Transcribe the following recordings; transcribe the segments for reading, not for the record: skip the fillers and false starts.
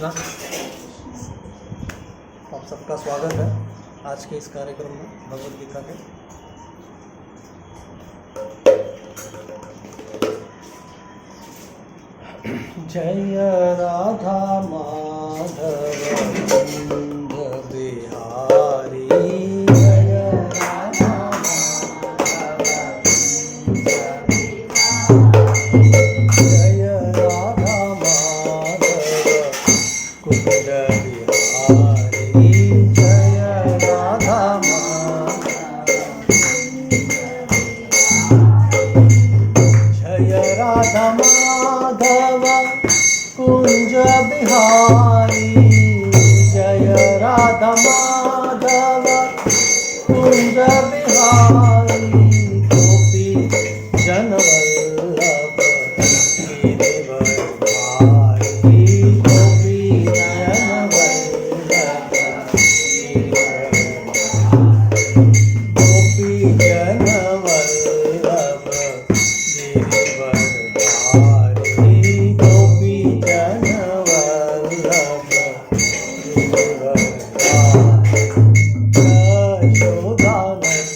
कृष्णा। आप सबका स्वागत है आज के इस कार्यक्रम में भगवद गीता के। जय राधा माधव कुंज बिहारी, जय राधा माधव जय राधा माधव कुंज बिहारी, जय राधा जय राधा माधव कुंज बिहारी, जय राधा माधव कुंज बिहारी, गोपी जनवल्लभ गिरिवरधारी, गोपी जनवल्लभ गोपी जनवल्लभ गिरिवरधारी, गोपी जनवल्लभ गिरिवरधारी, यशोदानंदन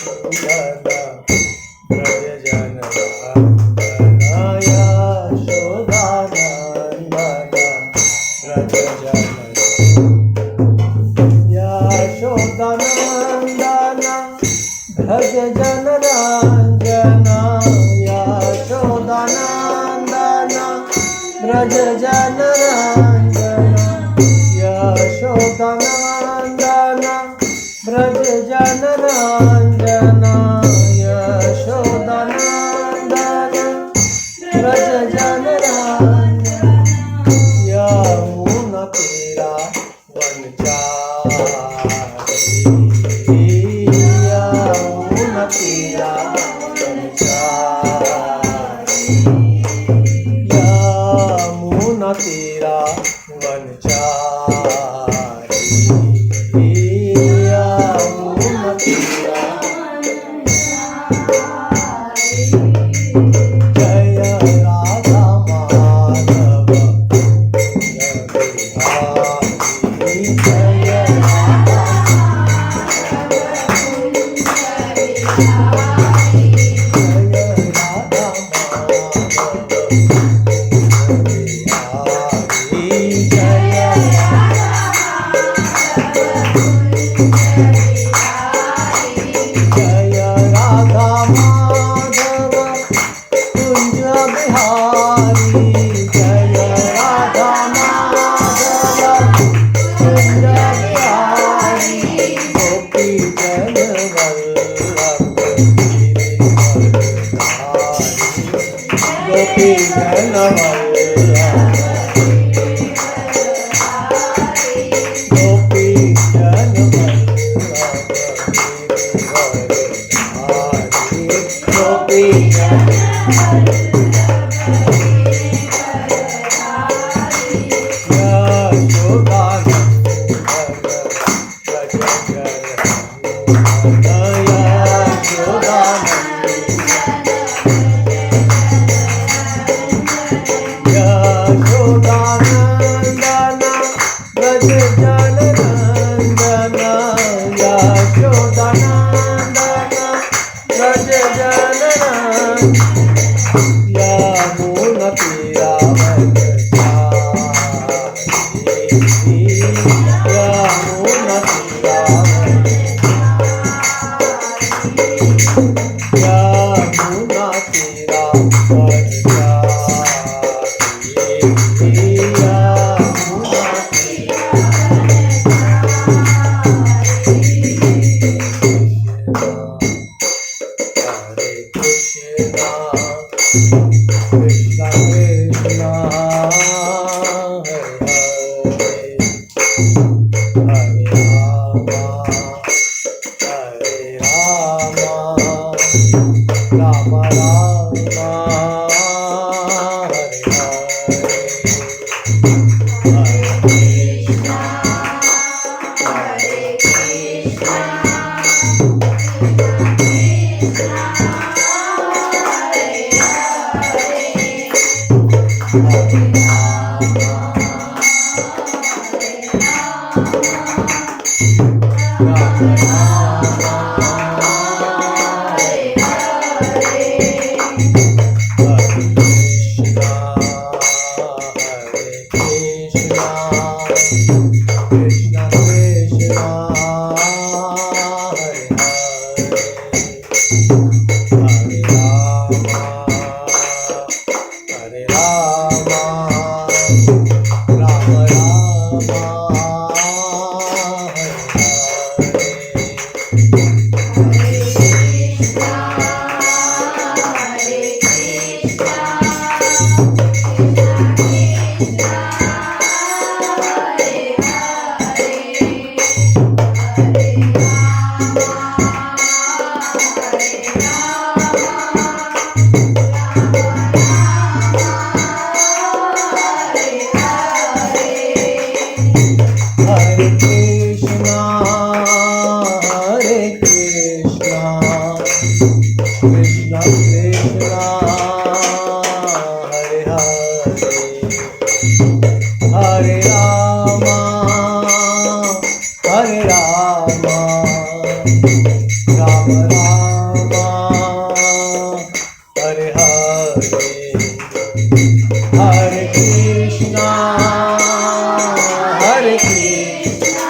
ब्रज जनवल्लभ, यशोदानंदन ब्रज जनवल्लभ, यशोदानंदन भज जनरंजन, यशोदानंदन ब्रज जनरंजन, यशोदानंदन ब्रज जनरंजन, यशोदानंदन ब्रज जनरंजन, यमुना तीरा वनचारी, यमुना तीरा वनचारी, यमुना तीरा वनचारी, यमुना तीरा जय राधा माधव बिहारी, जय राधा गोपी जनवल्लभ, गोपी जनवल्लभ, गोपी यशोदानंदन ब्रज जनरंजन, यशोदानंदन ब्रज जनरंजन, यमुना तीरा वनचारी, यमुना तीरा यमुना तीरा Krishna Krishna Hare Hare Hare Rama Rama Rama Hare Hare Krishna Hare Rama, Hare Rama, Rama Rama, Hare Hare, Hare Krishna, Hare Krishna,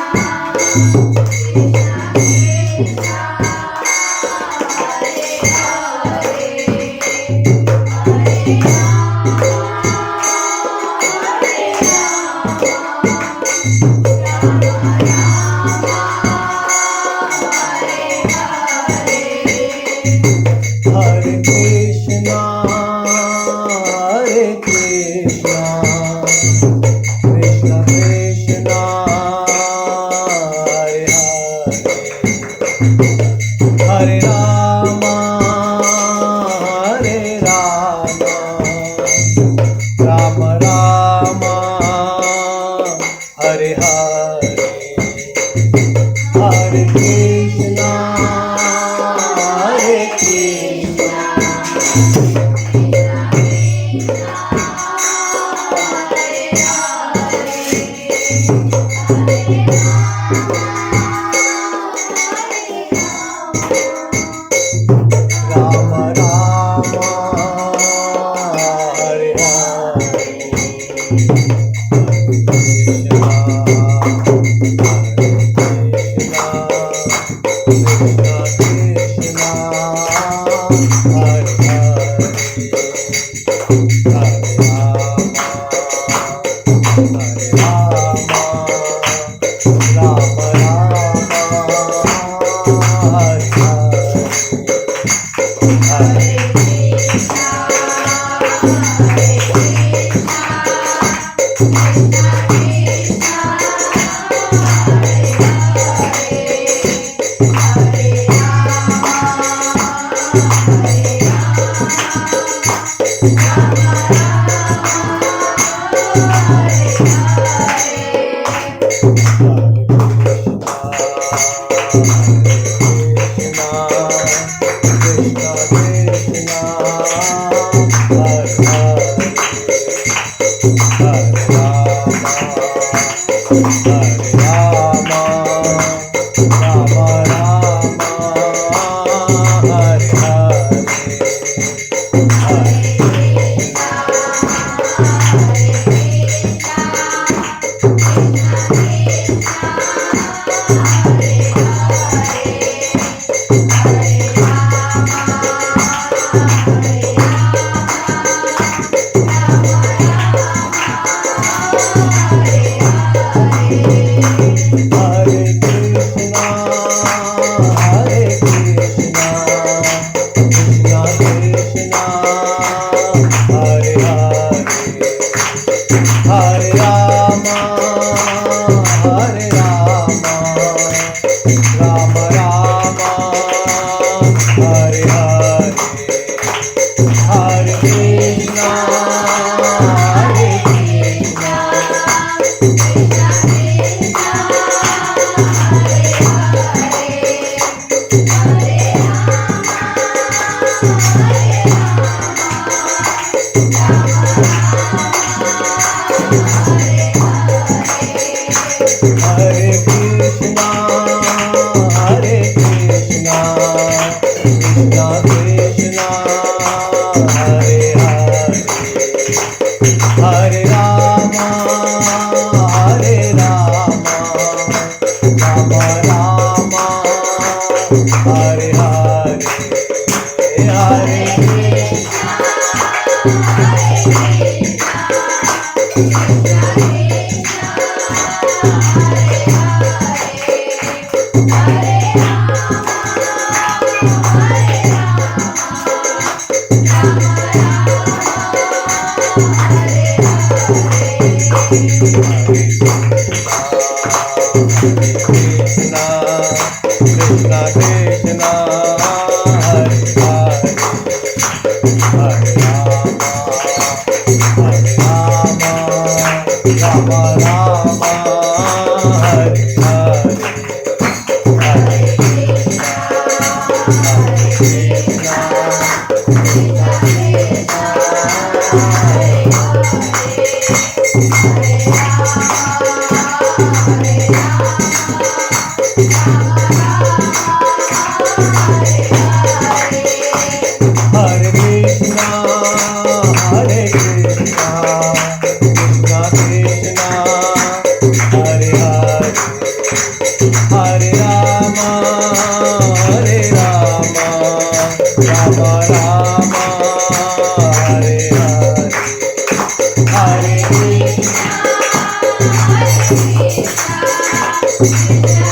Hare Krishna, Hare Krishna, Krishna Krishna, Hare Hare, Hare Rama, Hare Rama, Rama Rama, Hare Hare, Hare Krishna, Hare Krishna, Rama Rama, Hare Hare, Krishna, Hare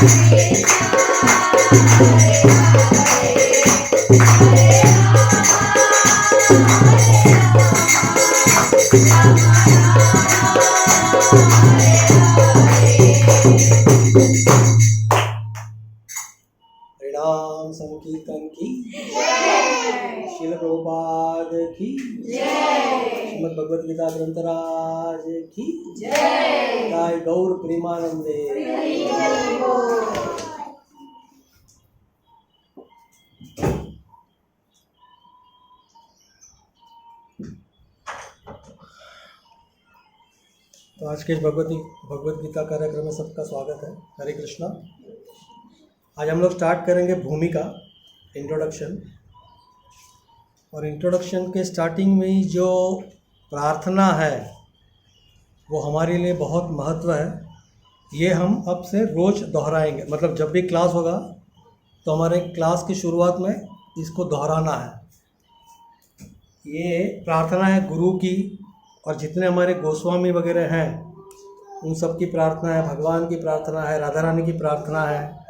हरिनाम संकीर्तन की श्रील प्रभुपाद की श्रीमद् भगवद गीता ग्रंथराज की जय गौर प्रेमानंदे। तो आज के इस भगवद गीता कार्यक्रम में सबका स्वागत है। हरे कृष्णा। आज हम लोग स्टार्ट करेंगे भूमिका, इंट्रोडक्शन। और इंट्रोडक्शन के स्टार्टिंग में ही जो प्रार्थना है वो हमारे लिए बहुत महत्व है। ये हम अब से रोज़ दोहराएंगे, मतलब जब भी क्लास होगा तो हमारे क्लास की शुरुआत में इसको दोहराना है। ये प्रार्थना है गुरु की, और जितने हमारे गोस्वामी वगैरह हैं उन सब की प्रार्थना है, भगवान की प्रार्थना है, राधा रानी की प्रार्थना है,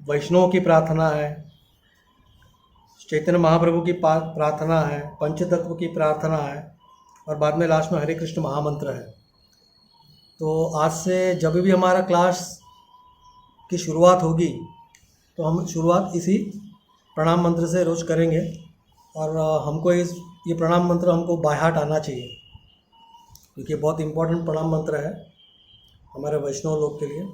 वैष्णव की प्रार्थना है, चैतन्य महाप्रभु की प्रार्थना है, पंचतत्व की प्रार्थना है, और बाद में लास्ट में हरे कृष्ण महामंत्र है। तो आज से जब भी हमारा क्लास की शुरुआत होगी तो हम शुरुआत इसी प्रणाम मंत्र से रोज़ करेंगे। और हमको ये प्रणाम मंत्र हमको बाय हार्ट आना चाहिए, क्योंकि बहुत इम्पोर्टेंट प्रणाम मंत्र है हमारे वैष्णव लोग के लिए,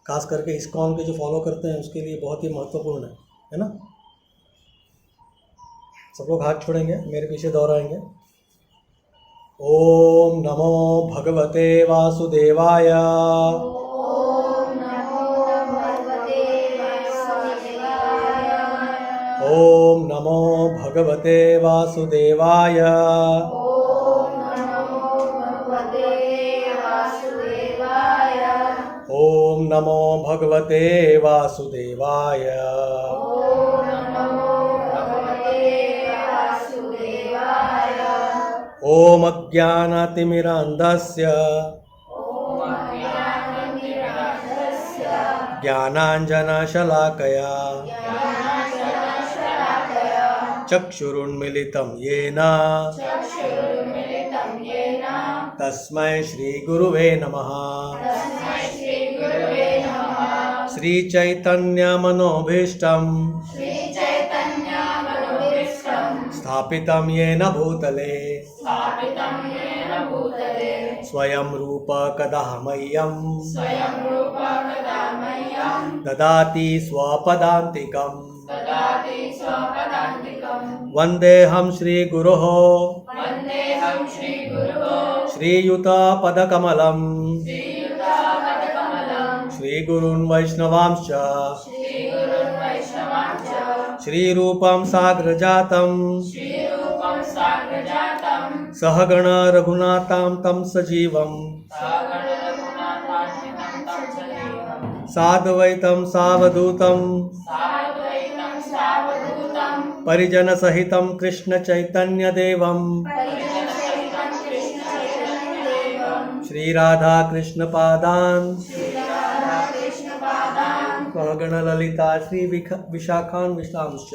खास करके इस्कॉन के जो फॉलो करते हैं उसके लिए बहुत ही महत्वपूर्ण है ना। सब लोग हाथ छोड़ेंगे, मेरे पीछे दोहराएंगे। ओम नमो भगवते वासुदेवाय। ओम नमो भगवते वासुदेवाय। ओम नमो भगवते वासुदेवाय। ओम अज्ञानातिमिरान्धस्य ज्ञानाञ्जनशलाकया चक्षुरुन्मीलितं येन तस्मै श्रीगुरुवे नमः। श्रीचैतन्यमनोभीष्टं स्थापितं येन भूतले स्वयं रूप कदा मह्यं ददाति स्वपदान्तिकम्। वन्देऽहं श्रीगुरोः श्रीयुतपदकमलं श्रीगुरून् वैष्णवांश्च श्रीरूपं साग्रजातं सहगण रघुनाथां तं सजीवं साद्वैतं सावधूतं परिजनसहितं कृष्णचैतन्यदेवं श्रीराधा कृष्णपादान् सहगणललिता श्रीविशाखान् विशांश्च।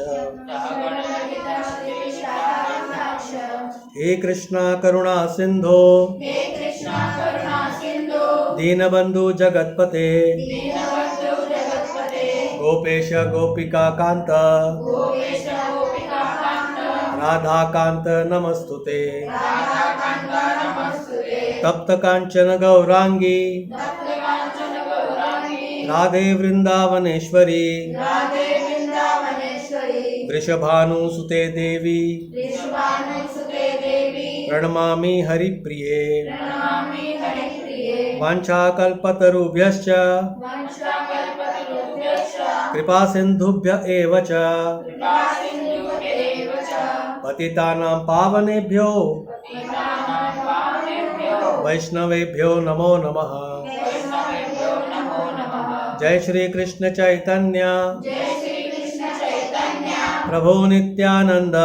हे कृष्णा करुणा सिंधो दीनबंधु जगत्पते गोपेश गोपिका कांत राधा कांत नमस्तुते। तप्त कांचन गौरांगी राधे वृंदावनेश्वरी वृषभानुसुते देवी प्रणमामि हरिप्रिये। वाञ्छाकल्पतरुभ्यश्च कृपा सिन्धुभ्य एव च पतितानां पावनेभ्यो वैष्णवेभ्यो नमो नमः। जय श्री कृष्ण चैतन्य प्रभु नित्यानंद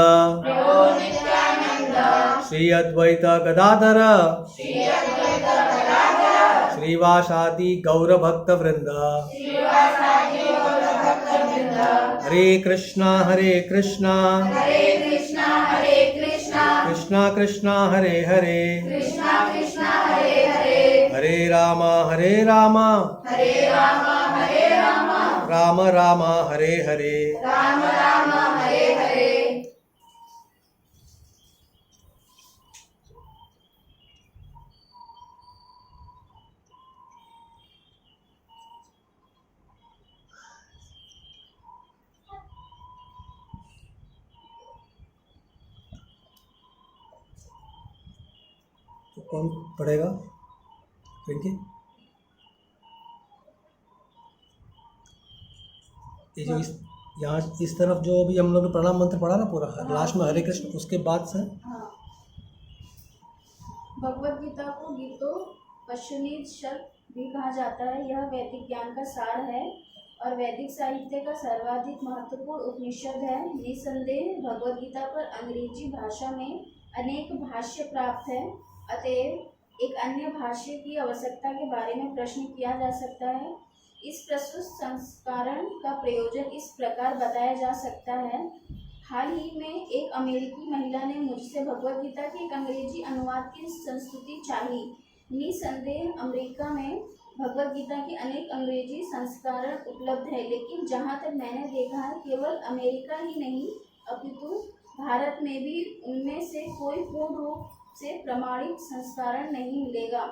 श्री अद्वैत गदाधर श्रीवासादि गौर भक्त वृंद हरे कृष्णा कृष्णा कृष्णा हरे हरे हरे राम राम राम हरे हरे। तो कौन पढ़ेगा? पिंकी? ये जो यहाँ इस तरफ जो अभी हम लोग ने प्रणाम मंत्र पढ़ा ना पूरा, लास्ट में हरे कृष्ण, उसके बाद से भगवद गीता को गीतोपनिषद भी कहा जाता है। यह वैदिक ज्ञान का सार है और वैदिक साहित्य का सर्वाधिक महत्वपूर्ण उपनिषद है। निसंदेह भगवद गीता पर अंग्रेजी भाषा में अनेक भाष्य प्राप्त है, अतएव एक अन्य भाष्य की आवश्यकता के बारे में प्रश्न किया जा सकता है। इस प्रस्तुत संस्करण का प्रयोजन इस प्रकार बताया जा सकता है। हाल ही में एक अमेरिकी महिला ने मुझसे भगवद गीता के एक अंग्रेजी अनुवाद की संस्तुति चाही। निसंदेह अमेरिका में भगवद गीता के अनेक अंग्रेजी संस्करण उपलब्ध है, लेकिन जहाँ तक मैंने देखा है केवल अमेरिका ही नहीं अपितु भारत में भी उनमें से कोई पूर्ण रूप से प्रमाणित संस्करण नहीं मिलेगा,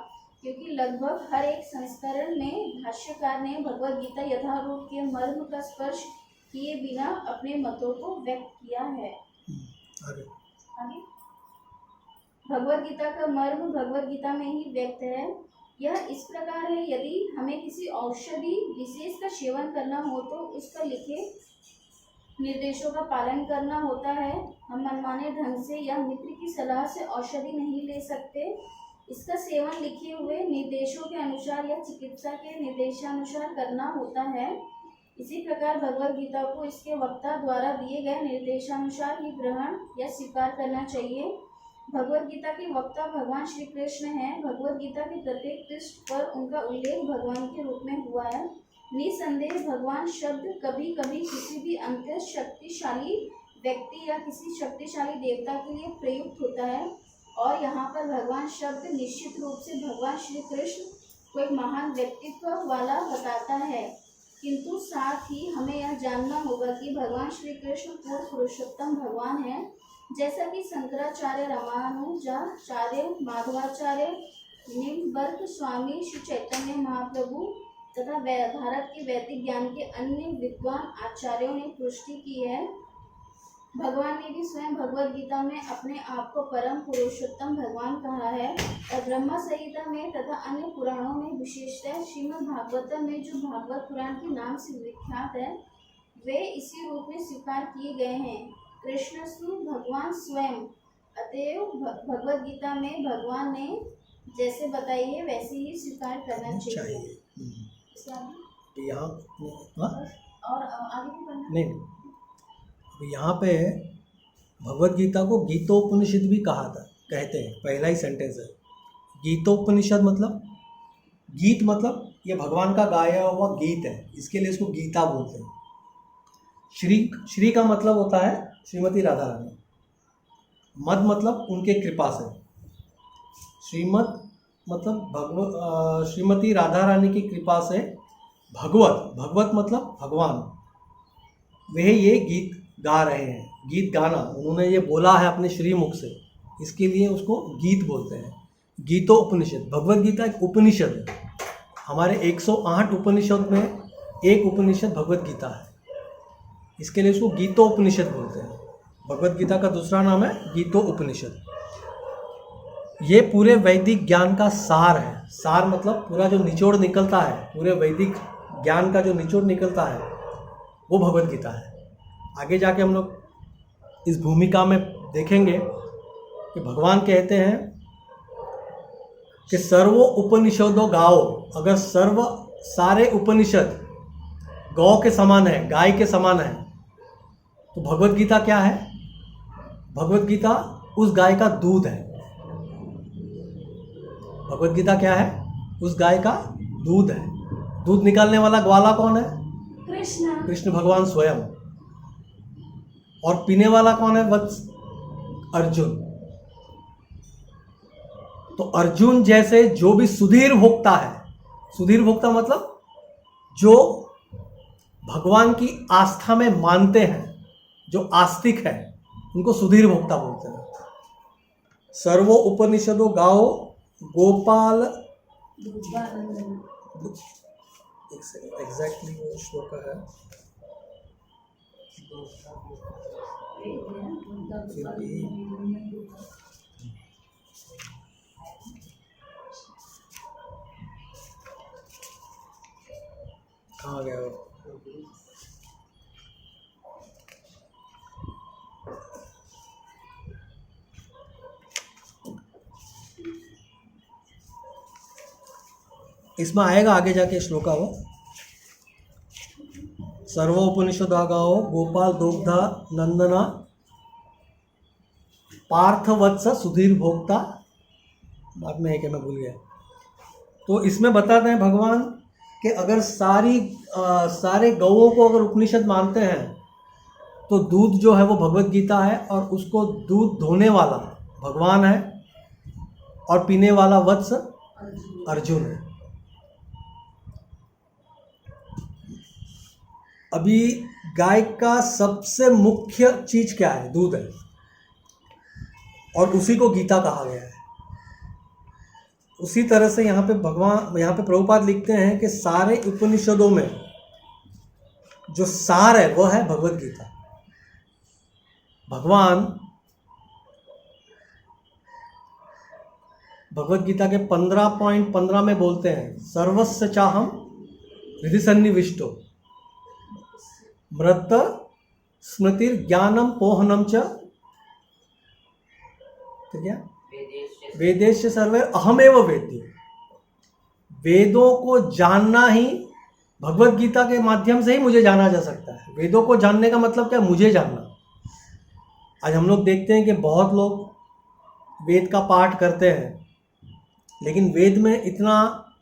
क्योंकि लगभग हर एक संस्करण में भाष्यकार ने भगवद गीता यथारूप के मर्म का स्पर्श किए बिना अपने मतों को व्यक्त किया है। आगे भगवद गीता का मर्म भगवद गीता में ही व्यक्त है। यह इस प्रकार है, यदि हमें किसी औषधि विशेष का सेवन करना हो तो उसका लिखे निर्देशों का पालन करना होता है। हम मनमाने ढंग से या मित्र की सलाह से औषधि नहीं ले सकते। इसका सेवन लिखे हुए निर्देशों के अनुसार या चिकित्सा के निर्देशानुसार करना होता है। इसी प्रकार भगवद गीता को इसके वक्ता द्वारा दिए गए निर्देशानुसार ही ग्रहण या स्वीकार करना चाहिए। भगवद गीता के वक्ता भगवान श्री कृष्ण हैं। भगवद गीता के प्रत्येक पृष्ठ पर उनका उल्लेख भगवान के रूप में हुआ है। निसंदेह भगवान शब्द कभी कभी किसी भी अंतर शक्तिशाली व्यक्ति या किसी शक्तिशाली देवता के लिए प्रयुक्त होता है, और यहाँ पर भगवान शब्द निश्चित रूप से भगवान श्री कृष्ण को एक महान व्यक्तित्व वाला बताता है। किंतु साथ ही हमें यह जानना होगा कि भगवान श्री कृष्ण पूर्ण पुरुषोत्तम भगवान है। जैसा कि शंकराचार्य, रामानुजाचार्य, माधवाचार्य, निम्बर्क स्वामी, श्री चैतन्य महाप्रभु तथा भारत के वैदिक ज्ञान के अन्य विद्वान आचार्यों ने पुष्टि की है। भगवान ने भी स्वयं भगवद गीता में अपने आप को परम पुरुषोत्तम भगवान कहा है, और ब्रह्मा संहिता में तथा अन्य पुराणों में, विशेषतः श्रीमद् भागवतम में जो भागवत पुराण के नाम से विख्यात है, वे इसी रूप में स्वीकार किए गए हैं। कृष्णस्तु भगवान स्वयं, अतएव भगवद गीता में भगवान ने जैसे बताई है वैसे ही स्वीकार करना चाहिए। यहाँ और आगे भी पढ़ना नहीं, यहाँ पे भगवद गीता को गीतोपनिषद भी कहते हैं। पहला ही सेंटेंस है गीतोपनिषद, मतलब गीत, मतलब ये भगवान का गाया हुआ गीत है, इसके लिए इसको गीता बोलते हैं। श्री का मतलब होता है श्रीमती राधा रानी, मद मतलब उनके कृपा से, श्रीमत मतलब श्रीमती राधा रानी की कृपा से भगवत मतलब भगवान, वह ये गीत गा रहे हैं। गीत गाना, उन्होंने ये बोला है अपने श्रीमुख से, इसके लिए उसको गीत बोलते हैं। गीतोपनिषद, भगवद गीता एक उपनिषद है। हमारे 108 उपनिषद में एक उपनिषद भगवद गीता है, इसके लिए उसको गीतोपनिषद बोलते हैं। भगवद गीता का दूसरा नाम है गीतोपनिषद। ये पूरे वैदिक ज्ञान का सार है। सार मतलब पूरा जो निचोड़ निकलता है, पूरे वैदिक ज्ञान का जो निचोड़ निकलता है वो भगवद गीता है। आगे जाके हम लोग इस भूमिका में देखेंगे कि भगवान कहते हैं कि सर्व उपनिषदों गाओ। अगर सारे उपनिषद गौ के समान है, गाय के समान है, तो भगवद गीता क्या है? भगवद गीता उस गाय का दूध है। भगवद गीता क्या है? उस गाय का दूध है। दूध निकालने वाला ग्वाला कौन है? कृष्ण। कृष्ण भगवान स्वयं। और पीने वाला कौन है? वत्स, अर्जुन। तो अर्जुन जैसे जो भी सुधीर भोक्ता है, सुधीर भोक्ता मतलब जो भगवान की आस्था में मानते हैं, जो आस्तिक है, उनको सुधीर भोक्ता बोलते हैं। सर्वो उपनिषदों गाओ गोपाल, एग्जैक्टली वो श्लोक है, कहाँ गया वो? इसमें आएगा आगे जाके श्लोका वो। सर्वोपनिषदागाओ गोपाल दोग्धा नंदना पार्थ वत्स सुधीर भोक्ता, बाद में एक है मैं भूल गया। तो इसमें बताते हैं भगवान कि अगर सारे गौओं को अगर उपनिषद मानते हैं तो दूध जो है वो भगवत गीता है, और उसको दूध धोने वाला भगवान है, और पीने वाला वत्स अर्जुन है। अभी गाय का सबसे मुख्य चीज क्या है? दूध है, और उसी को गीता कहा गया है। उसी तरह से यहाँ पे प्रभुपाद लिखते हैं कि सारे उपनिषदों में जो सार है वो है भगवत गीता। भगवान भगवत गीता के 15.15 में बोलते हैं, सर्वस्य चाहम हृदि सन्निविष्टो मृत स्मृतिर ज्ञानम पोहनम च, ठीक है, वेदेश सर्वे अहमेव वेद्य। वेदों को जानना ही, भगवत गीता के माध्यम से ही मुझे जाना जा सकता है। वेदों को जानने का मतलब क्या? मुझे जानना। आज हम लोग देखते हैं कि बहुत लोग वेद का पाठ करते हैं, लेकिन वेद में इतना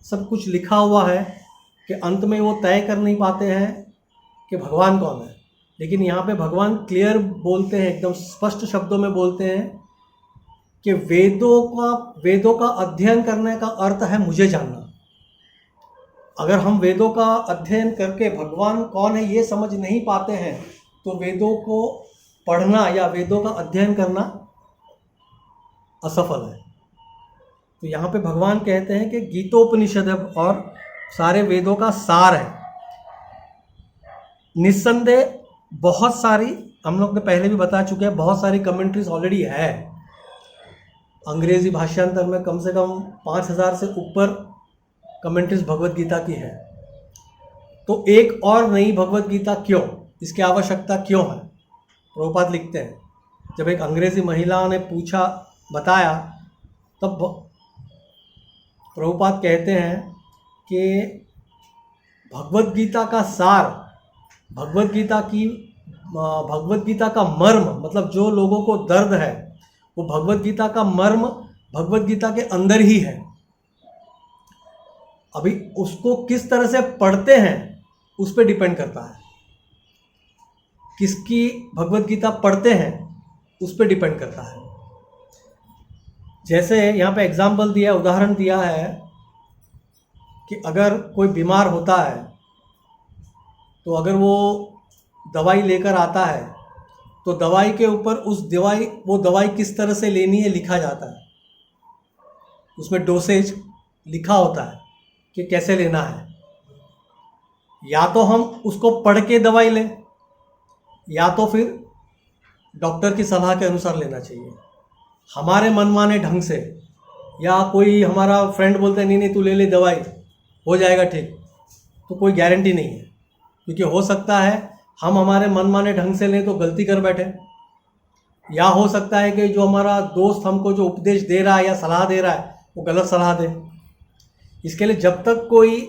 सब कुछ लिखा हुआ है कि अंत में वो तय कर नहीं पाते हैं कि भगवान कौन है। लेकिन यहाँ पे भगवान क्लियर बोलते हैं, एकदम स्पष्ट शब्दों में बोलते हैं कि वेदों का अध्ययन करने का अर्थ है मुझे जानना। अगर हम वेदों का अध्ययन करके भगवान कौन है ये समझ नहीं पाते हैं तो वेदों को पढ़ना या वेदों का अध्ययन करना असफल है। तो यहाँ पे भगवान कहते हैं कि गीतोपनिषद है और सारे वेदों का सार है। निस्संदेह बहुत सारी, हम लोग ने पहले भी बता चुके हैं, बहुत सारी कमेंट्रीज ऑलरेडी है। अंग्रेजी भाषांतर में कम से कम 5000 से ऊपर कमेंट्रीज भगवत गीता की है। तो एक और नई भगवत गीता क्यों, इसकी आवश्यकता क्यों है? प्रभुपाद लिखते हैं, जब एक अंग्रेजी महिला ने बताया तब प्रभुपाद कहते हैं कि भगवत गीता का सार, भगवत गीता का मर्म, मतलब जो लोगों को दर्द है वो भगवत गीता का मर्म भगवत गीता के अंदर ही है। अभी उसको किस तरह से पढ़ते हैं उस पर डिपेंड करता है, किसकी भगवत गीता पढ़ते हैं उस पर डिपेंड करता है। जैसे यहाँ पे एग्जाम्पल दिया, उदाहरण दिया है कि अगर कोई बीमार होता है तो अगर वो दवाई लेकर आता है तो दवाई के ऊपर वो दवाई किस तरह से लेनी है लिखा जाता है। उसमें डोसेज लिखा होता है कि कैसे लेना है। या तो हम उसको पढ़ के दवाई लें या तो फिर डॉक्टर की सलाह के अनुसार लेना चाहिए। हमारे मनमाने ढंग से, या कोई हमारा फ्रेंड बोलता है नहीं तू ले ले दवाई हो जाएगा ठीक, तो कोई गारंटी नहीं है, क्योंकि हो सकता है हम हमारे मनमाने ढंग से लें तो गलती कर बैठे, या हो सकता है कि जो हमारा दोस्त हमको जो उपदेश दे रहा है या सलाह दे रहा है वो गलत सलाह दे। इसके लिए जब तक कोई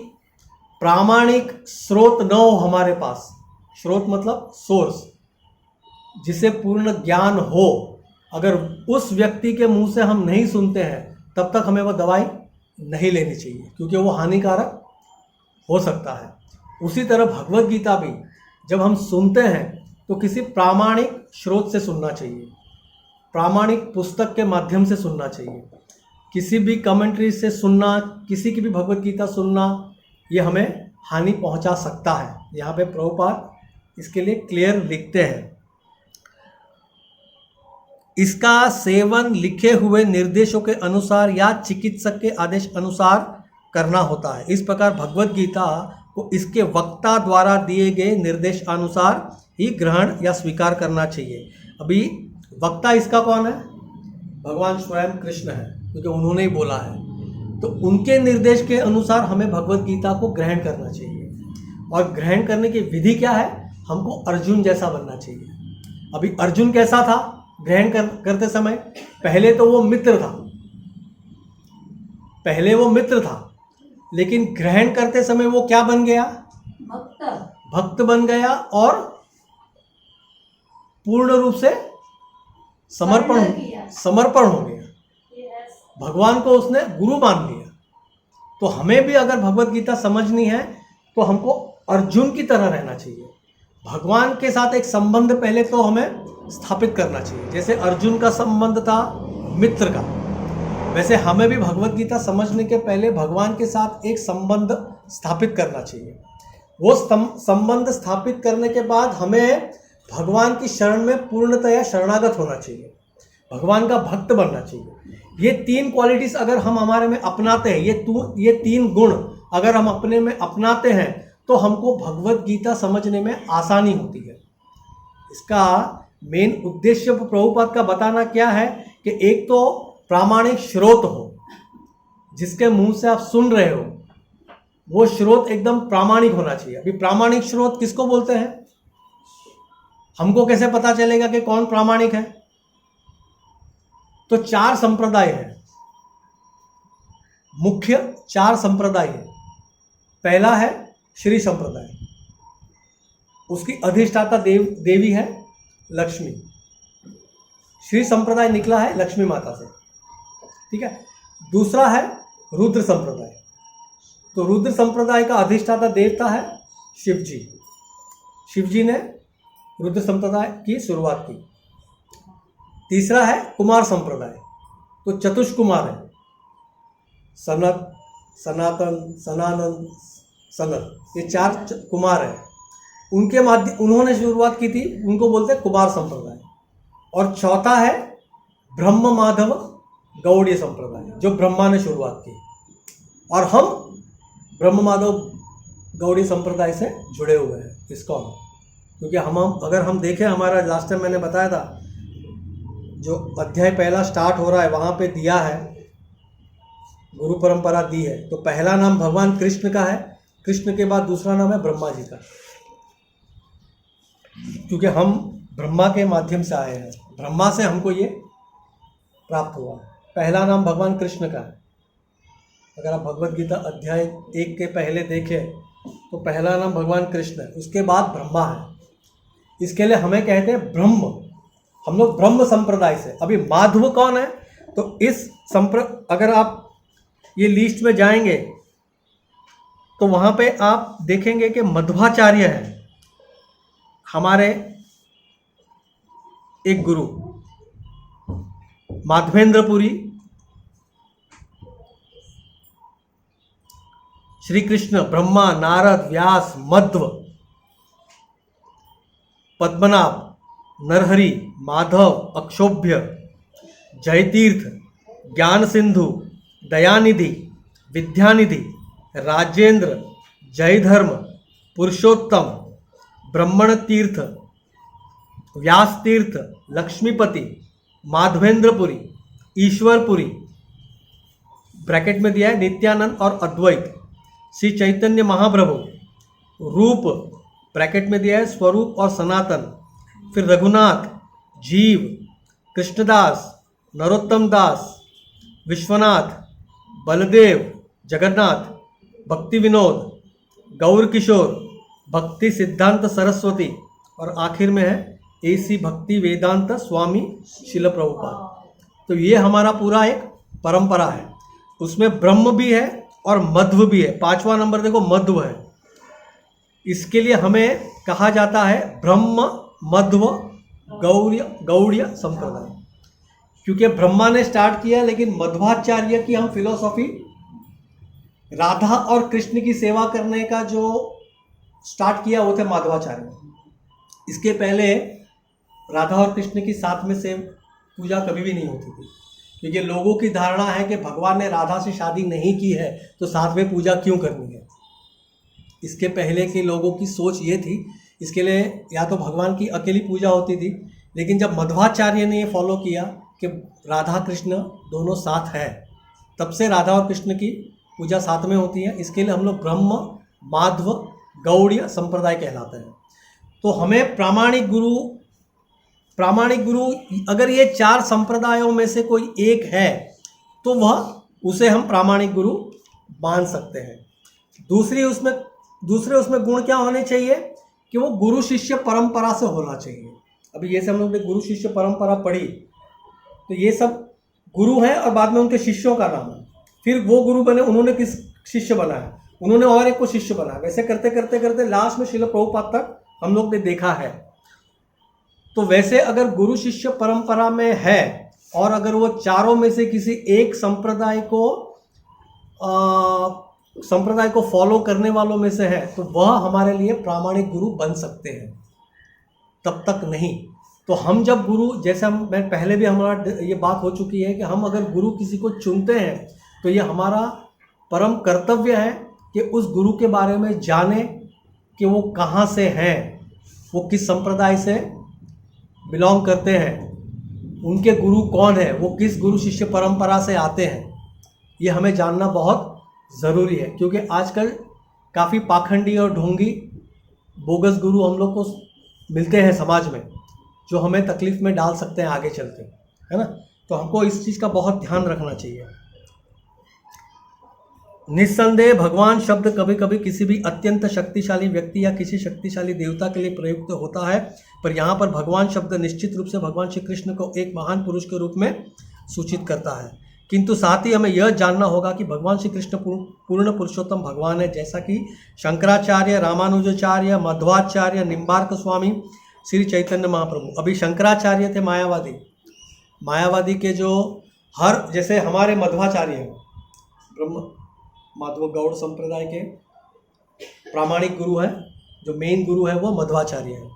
प्रामाणिक स्रोत न हो हमारे पास, स्रोत मतलब सोर्स, जिसे पूर्ण ज्ञान हो, अगर उस व्यक्ति के मुंह से हम नहीं सुनते हैं तब तक हमें वो दवाई नहीं लेनी चाहिए, क्योंकि वो हानिकारक हो सकता है। उसी तरह भगवत गीता भी जब हम सुनते हैं तो किसी प्रामाणिक स्रोत से सुनना चाहिए, प्रामाणिक पुस्तक के माध्यम से सुनना चाहिए। किसी भी कमेंट्री से सुनना, किसी की भी भगवत गीता सुनना, ये हमें हानि पहुंचा सकता है। यहाँ पे प्रभुपाद इसके लिए क्लियर लिखते हैं, इसका सेवन लिखे हुए निर्देशों के अनुसार या चिकित्सक के आदेश अनुसार करना होता है। इस प्रकार भगवत गीता को इसके वक्ता द्वारा दिए गए निर्देश अनुसार ही ग्रहण या स्वीकार करना चाहिए। अभी वक्ता इसका कौन है? भगवान स्वयं कृष्ण है, क्योंकि उन्होंने ही बोला है। तो उनके निर्देश के अनुसार हमें भगवत गीता को ग्रहण करना चाहिए। और ग्रहण करने की विधि क्या है? हमको अर्जुन जैसा बनना चाहिए। अभी अर्जुन कैसा था ग्रहण करते समय? पहले तो वो मित्र था, पहले वो मित्र था, लेकिन ग्रहण करते समय वो क्या बन गया? भक्त बन गया और पूर्ण रूप से समर्पण हो गया। भगवान को उसने गुरु मान लिया। तो हमें भी अगर भगवत गीता समझनी है तो हमको अर्जुन की तरह रहना चाहिए। भगवान के साथ एक संबंध पहले तो हमें स्थापित करना चाहिए। जैसे अर्जुन का संबंध था मित्र का, वैसे हमें भी भगवत गीता समझने के पहले भगवान के साथ एक संबंध स्थापित करना चाहिए। वो संबंध स्थापित करने के बाद हमें भगवान की शरण में पूर्णतया शरणागत होना चाहिए, भगवान का भक्त बनना चाहिए। ये तीन क्वालिटीज अगर हम हमारे में अपनाते हैं, ये तीन गुण अगर हम अपने में अपनाते हैं तो हमको भगवत गीता समझने में आसानी होती है। इसका मेन उद्देश्य प्रभुपाद का बताना क्या है कि एक तो प्रामाणिक स्रोत हो, जिसके मुंह से आप सुन रहे हो वो स्रोत एकदम प्रामाणिक होना चाहिए। अभी प्रामाणिक स्रोत किसको बोलते हैं? हमको कैसे पता चलेगा कि कौन प्रामाणिक है? तो 4 संप्रदाय हैं, मुख्य 4 संप्रदाय है। पहला है श्री संप्रदाय, उसकी अधिष्ठाता देवी है लक्ष्मी। श्री संप्रदाय निकला है लक्ष्मी माता से, ठीक है। दूसरा है रुद्र संप्रदाय, तो रुद्र संप्रदाय का अधिष्ठाता देवता है शिव जी। शिव जी ने रुद्र संप्रदाय की शुरुआत की। तीसरा है कुमार संप्रदाय, तो चतुष्कुमार है, सनत, सनातन, सनानंद, सनत, ये 4 कुमार हैं। उनके माध्यम उन्होंने शुरुआत की थी, उनको बोलते हैं कुमार संप्रदाय। और चौथा है ब्रह्म माधव गौड़ीय संप्रदाय, जो ब्रह्मा ने शुरुआत की। और हम ब्रह्म माधव गौड़ीय संप्रदाय से जुड़े हुए हैं इसको, क्योंकि अगर हम देखें, हमारा लास्ट टाइम मैंने बताया था जो अध्याय पहला स्टार्ट हो रहा है वहाँ पे दिया है, गुरु परंपरा दी है। तो पहला नाम भगवान कृष्ण का है, कृष्ण के बाद दूसरा नाम है ब्रह्मा जी का, क्योंकि हम ब्रह्मा के माध्यम से आए हैं, ब्रह्मा से हमको ये प्राप्त हुआ। पहला नाम भगवान कृष्ण का है। अगर आप भगवत गीता अध्याय 1 के पहले देखें तो पहला नाम भगवान कृष्ण है, उसके बाद ब्रह्मा है। इसके लिए हमें कहते हैं ब्रह्म, हम लोग ब्रह्म संप्रदाय से। अभी माधव कौन है? तो इस अगर आप ये लिस्ट में जाएंगे तो वहाँ पे आप देखेंगे कि मध्वाचार्य है हमारे एक गुरु, माधवेंद्रपुरी, श्री कृष्ण, ब्रह्मा, नारद, व्यास, मध्व, पद्मनाभ, नरहरि, माधव, अक्षोभ्य, जयतीर्थ, ज्ञान सिंधु, दयानिधि, विद्यानिधि, राजेंद्र, जयधर्म, पुरुषोत्तम, ब्रह्मण तीर्थ, व्यास तीर्थ, लक्ष्मीपति, माधवेंद्रपुरी, ईश्वरपुरी, ब्रैकेट में दिया है नित्यानंद और अद्वैत, श्री चैतन्य महाप्रभु, रूप, ब्रैकेट में दिया है स्वरूप और सनातन, फिर रघुनाथ, जीव, कृष्णदास, नरोत्तम दास, विश्वनाथ, बलदेव, जगन्नाथ, भक्ति विनोद, गौर किशोर, भक्ति सिद्धांत सरस्वती, और आखिर में है एसी भक्ति वेदांत स्वामी शिल प्रभुपाद। तो ये हमारा पूरा एक परंपरा है। उसमें ब्रह्म भी है और मध्व भी है। 5वां नंबर देखो मध्व है। इसके लिए हमें कहा जाता है ब्रह्म मध्व गौड़ीय संप्रदाय, क्योंकि ब्रह्मा ने स्टार्ट किया, लेकिन मध्वाचार्य की हम फिलोसॉफी राधा और कृष्ण की सेवा करने का जो स्टार्ट किया वो थे माधवाचार्य। इसके पहले राधा और कृष्ण की साथ में से पूजा कभी भी नहीं होती थी, क्योंकि लोगों की धारणा है कि भगवान ने राधा से शादी नहीं की है तो साथ में पूजा क्यों करनी है। इसके पहले के लोगों की सोच ये थी, इसके लिए या तो भगवान की अकेली पूजा होती थी, लेकिन जब मध्वाचार्य ने ये फॉलो किया कि राधा कृष्ण दोनों साथ है, तब से राधा और कृष्ण की पूजा साथ में होती है। इसके लिए हम लोग ब्रह्म माध्व गौड़ीय संप्रदाय कहलाते हैं। तो हमें प्रामाणिक गुरु अगर ये 4 संप्रदायों में से कोई एक है तो वह उसे हम प्रामाणिक गुरु मान सकते हैं। दूसरे उसमें गुण क्या होने चाहिए कि वो गुरु शिष्य परंपरा से होना चाहिए। अभी ये सब हम लोग ने गुरु शिष्य परंपरा पढ़ी, तो ये सब गुरु हैं और बाद में उनके शिष्यों का नाम है। फिर वो गुरु बने, उन्होंने किस शिष्य बनाया, उन्होंने और एक को शिष्य बनाया। वैसे करते करते करते लास्ट में श्रील प्रभुपाद तक हम लोग ने देखा है। तो वैसे अगर गुरु शिष्य परंपरा में है और अगर वो चारों में से किसी एक संप्रदाय को फॉलो करने वालों में से है, तो वह हमारे लिए प्रामाणिक गुरु बन सकते हैं, तब तक नहीं। तो हम जब गुरु, जैसे मैं पहले भी हमारा ये बात हो चुकी है कि हम अगर गुरु किसी को चुनते हैं तो ये हमारा परम कर्तव्य है कि उस गुरु के बारे में जाने कि वो कहाँ से हैं, वो किस संप्रदाय से बिलोंग करते हैं, उनके गुरु कौन है, वो किस गुरु शिष्य परंपरा से आते हैं। ये हमें जानना बहुत ज़रूरी है, क्योंकि आजकल काफ़ी पाखंडी और ढोंगी बोगस गुरु हम लोग को मिलते हैं समाज में, जो हमें तकलीफ़ में डाल सकते हैं आगे चल के, है ना। तो हमको इस चीज़ का बहुत ध्यान रखना चाहिए। निस्संदेह भगवान शब्द कभी कभी किसी भी अत्यंत शक्तिशाली व्यक्ति या किसी शक्तिशाली देवता के लिए प्रयुक्त होता है, पर यहाँ पर भगवान शब्द निश्चित रूप से भगवान श्री कृष्ण को एक महान पुरुष के रूप में सूचित करता है। किंतु साथ ही हमें यह जानना होगा कि भगवान श्री कृष्ण पूर्ण पुरुषोत्तम भगवान है, जैसा कि शंकराचार्य, रामानुजाचार्य, मध्वाचार्य, निम्बार्क स्वामी, श्री चैतन्य महाप्रभु। अभी शंकराचार्य थे मायावादी के जो जैसे हमारे मध्वाचार्य हैं, ब्रह्म माधव गौड़ संप्रदाय के प्रामाणिक गुरु हैं, जो मेन गुरु है वो मध्वाचार्य है।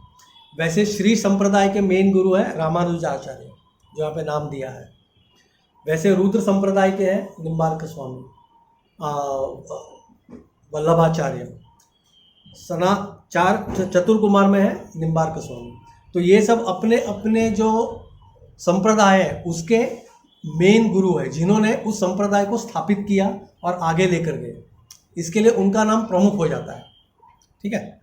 वैसे श्री संप्रदाय के मेन गुरु है रामानुजाचार्य, जो यहाँ पे नाम दिया है। वैसे रुद्र संप्रदाय के हैं निम्बार्क स्वामी, वल्लभाचार्य, चतुर्कुमार में है निम्बार्क स्वामी। तो ये सब अपने अपने जो संप्रदाय है उसके मेन गुरु है, जिन्होंने उस संप्रदाय को स्थापित किया और आगे लेकर गए। इसके लिए उनका नाम प्रमुख हो जाता है। ठीक है।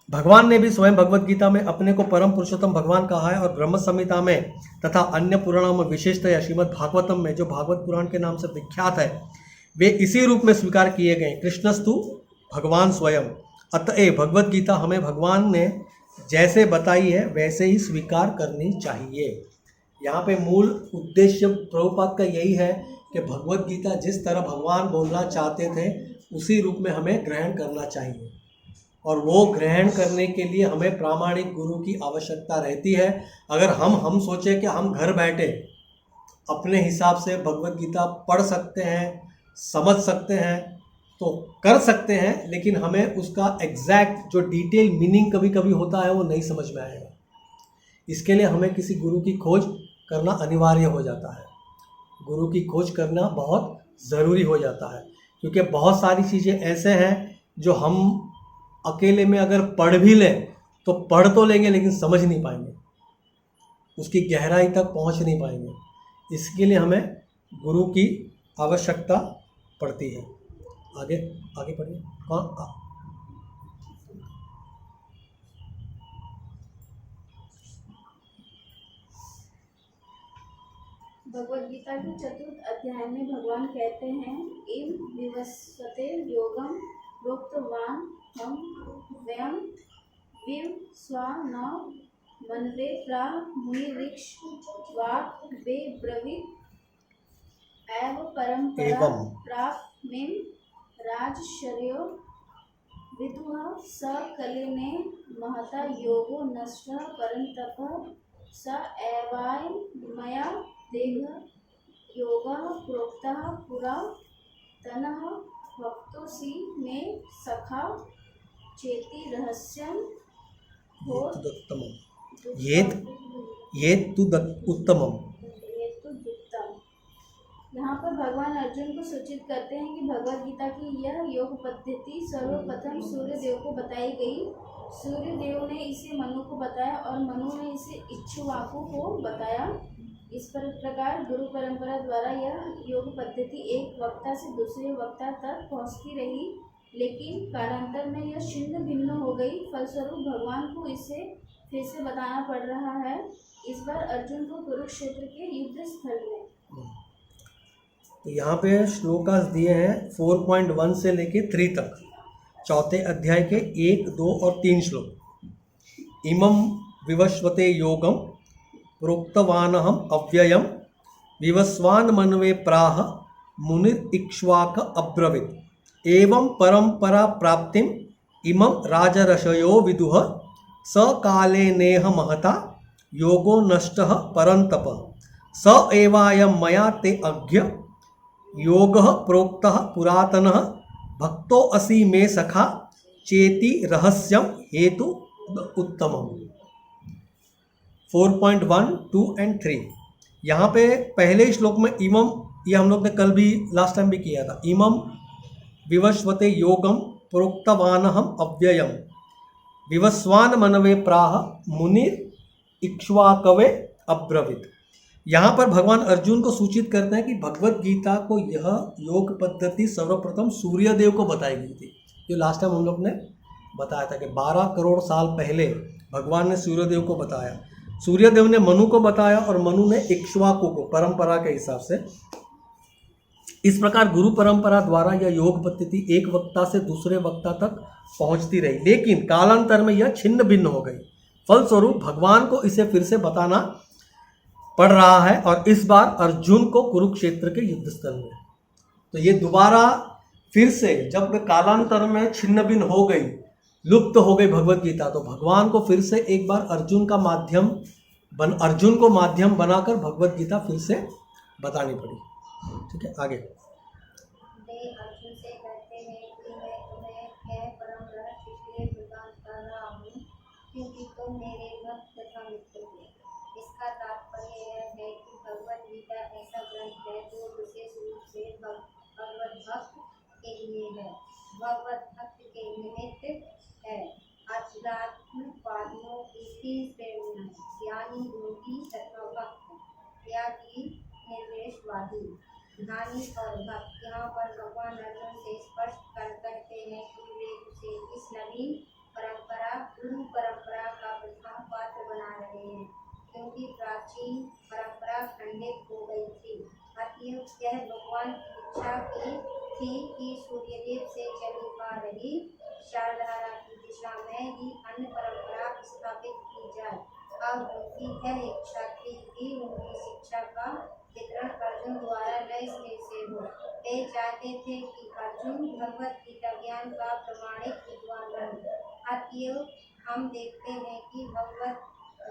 भगवान ने भी स्वयं भगवत गीता में अपने को परम पुरुषोत्तम भगवान कहा है, और ब्रह्म संहिता में तथा अन्य पुराणों में, विशेषतः श्रीमद् भागवतम में जो भागवत पुराण के नाम से विख्यात है, वे इसी रूप में स्वीकार किए गए। कृष्णस्तु भगवान स्वयं। अतएव भगवत गीता हमें भगवान ने जैसे बताई है वैसे ही स्वीकार करनी चाहिए। यहाँ पे मूल उद्देश्य प्रभुपाद का यही है कि भगवत गीता जिस तरह भगवान बोलना चाहते थे उसी रूप में हमें ग्रहण करना चाहिए, और वो ग्रहण करने के लिए हमें प्रामाणिक गुरु की आवश्यकता रहती है। अगर हम सोचें कि हम घर बैठे अपने हिसाब से भगवत गीता पढ़ सकते हैं, समझ सकते हैं, तो कर सकते हैं, लेकिन हमें उसका एग्जैक्ट जो डिटेल मीनिंग कभी कभी होता है वो नहीं समझ में आएगा। इसके लिए हमें किसी गुरु की खोज करना अनिवार्य हो जाता है। गुरु की खोज करना बहुत ज़रूरी हो जाता है, क्योंकि बहुत सारी चीज़ें ऐसे हैं जो हम अकेले में अगर पढ़ भी लें तो पढ़ तो लेंगे लेकिन समझ नहीं पाएंगे, उसकी गहराई तक पहुंच नहीं पाएंगे। इसके लिए हमें गुरु की आवश्यकता पड़ती है। आगे पढ़िए। भगवद गीता के 4th अध्याय में भगवान कहते हैं, इम विवस्वते योगम प्रोक्तवान हम वयम विव स्व न मनवे प्रा मुनिरिक्ष वाक वे ब्रवीत एव परंपरा एवं प्राप्त मिम राजशर्यो विदुः स कलिने महता योगो नष्टः परंतपः स एवायं मया देह योगः प्रोक्तः पुरा तनः भक्तोऽसि मे सखा चेति रहस्यं उत्तमम ये तु उत्तमम। यहाँ पर भगवान अर्जुन को सूचित करते हैं कि भगवत गीता की यह योग पद्धति सर्वप्रथम सूर्य देव को बताई गई। सूर्य देव ने इसे मनु को बताया और मनु ने इसे इक्ष्वाकु को बताया। इस प्रकार गुरु परंपरा द्वारा यह योग पद्धति एक वक्ता से दूसरे वक्ता तक पहुँचती रही, लेकिन कालांतर में यह छिन्न भिन्न हो गई। फलस्वरूप भगवान को इसे फिर से बताना पड़ रहा है, इस बार अर्जुन को कुरुक्षेत्र के युद्ध स्थल में। तो यहाँ पे श्लोकास दिए हैं 4.1 से लेके 3 तक, चौथे अध्याय के 1, 2 और 3 श्लोक। इमं विवस्वते योगम प्रोक्तवानहम अव्ययम विवस्वान मनवे प्राह मुनिर इक्ष्वाक अब्रवीत एवं परंपरा प्राप्तिम इमं राजर्षयो विदुः स काले नेह महता योगो नष्टः परंतप स एवायं मया ते अज्ञ योगः प्रोक्तः पुरातनः भक्तो असि मे सखा चेति रहस्यम हेतु उत्तमम। 4.1, 2 and 3 यहाँ पे पहले श्लोक में इमम, ये हम लोग ने कल भी लास्ट टाइम भी किया था। इमम विवस्वते योगम प्रोक्तवानहम अव्ययम विवस्वान मनवे प्राह मुनिर इक्ष्वाकवे अब्रवीत। यहाँ पर भगवान अर्जुन को सूचित करते हैं कि भगवत गीता को यह योग पद्धति सर्वप्रथम सूर्यदेव को बताई गई थी। जो लास्ट टाइम हम लोग ने बताया था कि 12 करोड़ साल पहले भगवान ने सूर्यदेव को बताया, सूर्यदेव ने मनु को बताया और मनु ने इक्ष्वाकु को, परंपरा के हिसाब से। इस प्रकार गुरु परंपरा द्वारा यह योग पद्धति एक वक्ता से दूसरे वक्ता तक पहुंचती रही, लेकिन कालांतर में यह छिन्न भिन्न हो गई। फलस्वरूप भगवान को इसे फिर से बताना पड़ रहा है, और इस बार अर्जुन को कुरुक्षेत्र के युद्ध स्थल में। तो ये दोबारा फिर से जब कालांतर में छिन्न भिन्न हो गई, लुप्त हो गई भगवत गीता, तो भगवान को फिर से एक बार अर्जुन को माध्यम बनाकर भगवत गीता फिर से बतानी पड़ी। ठीक है, आगे। अर्जुन से कहते हैं कि मैं तुम्हें यह परम रहस्य इसलिए प्रदान कर रहा हूँ क्योंकि तुम मेरे भक्त तथा मित्र हो। इसका तात्पर्य यह है कि भगवत गीता ऐसा ग्रंथ है जो विशेष रूप से भगवत भक्त के लिए है, भगवत भक्त के निमित्त है। अध्यात्मवादियों की 3 श्रेणियां, ज्ञानी, योगी तथा भक्त, त्यागी, निर्वेशवादी, ज्ञानी और भक्त। यहाँ पर भगवान अर्जुन से स्पष्ट करते हैं कि वे उसे इस नवीन परंपरा, गुरु परंपरा का प्रथम पात्र बना रहे हैं, क्योंकि प्राचीन परंपरा खंडित हो गई थी। अतएव यह भगवान की इच्छा थी कि सूर्यदेव से चली आ रही विचारधारा की दिशा में ही अन्य परंपरा स्थापित की जाए। अब उनकी यह इच्छा थी कि उनकी शिक्षा का वितरण अर्जुन द्वारा नए सिरे से हो। वे चाहते थे कि अर्जुन भगवत गीता ज्ञान का प्रमाणिक विद्वान बने। अतएव हम देखते हैं कि भगवत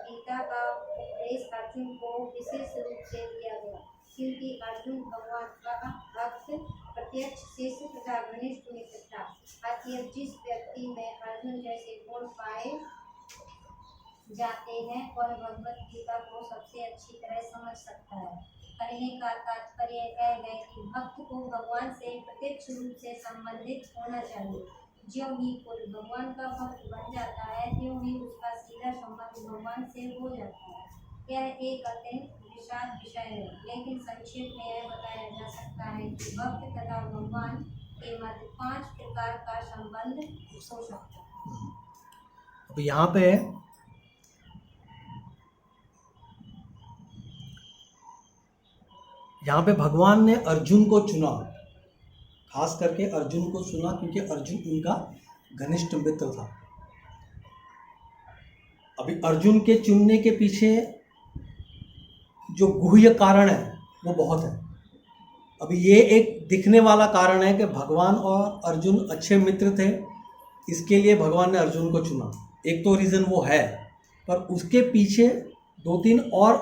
गीता का उपदेश अर्जुन को विशेष रूप से दिया गया, क्योंकि अर्जुन भगवान का भक्त, प्रत्यक्ष शिष्य तथा घनिष्ठ मित्र था। अतएव जिस व्यक्ति में अर्जुन जैसे गुण पाए जाते हैं वह भगवत गीता को सबसे अच्छी तरह समझ सकता है। कहने का तात्पर्य यह है कि भक्त को भगवान से प्रत्यक्ष रूप से संबंधित होना चाहिए। ज्यों ही कोई भगवान का भक्त बन जाता है, त्यों ही उसका सीधा संबंध भगवान से हो जाता है। यह एक अत्यंत विशाल विषय है, लेकिन संक्षेप में यह बताया जा सकता है कि भक्त तथा भगवान के मध्य 5 प्रकार का संबंध हो सकता है। अब यहाँ पे भगवान ने अर्जुन को चुना, खास करके अर्जुन को चुना क्योंकि अर्जुन उनका घनिष्ठ मित्र था। अभी अर्जुन के चुनने के पीछे जो गुह्य कारण है वो बहुत है। अभी ये एक दिखने वाला कारण है कि भगवान और अर्जुन अच्छे मित्र थे, इसके लिए भगवान ने अर्जुन को चुना। एक तो रीज़न वो है, पर उसके पीछे 2-3 और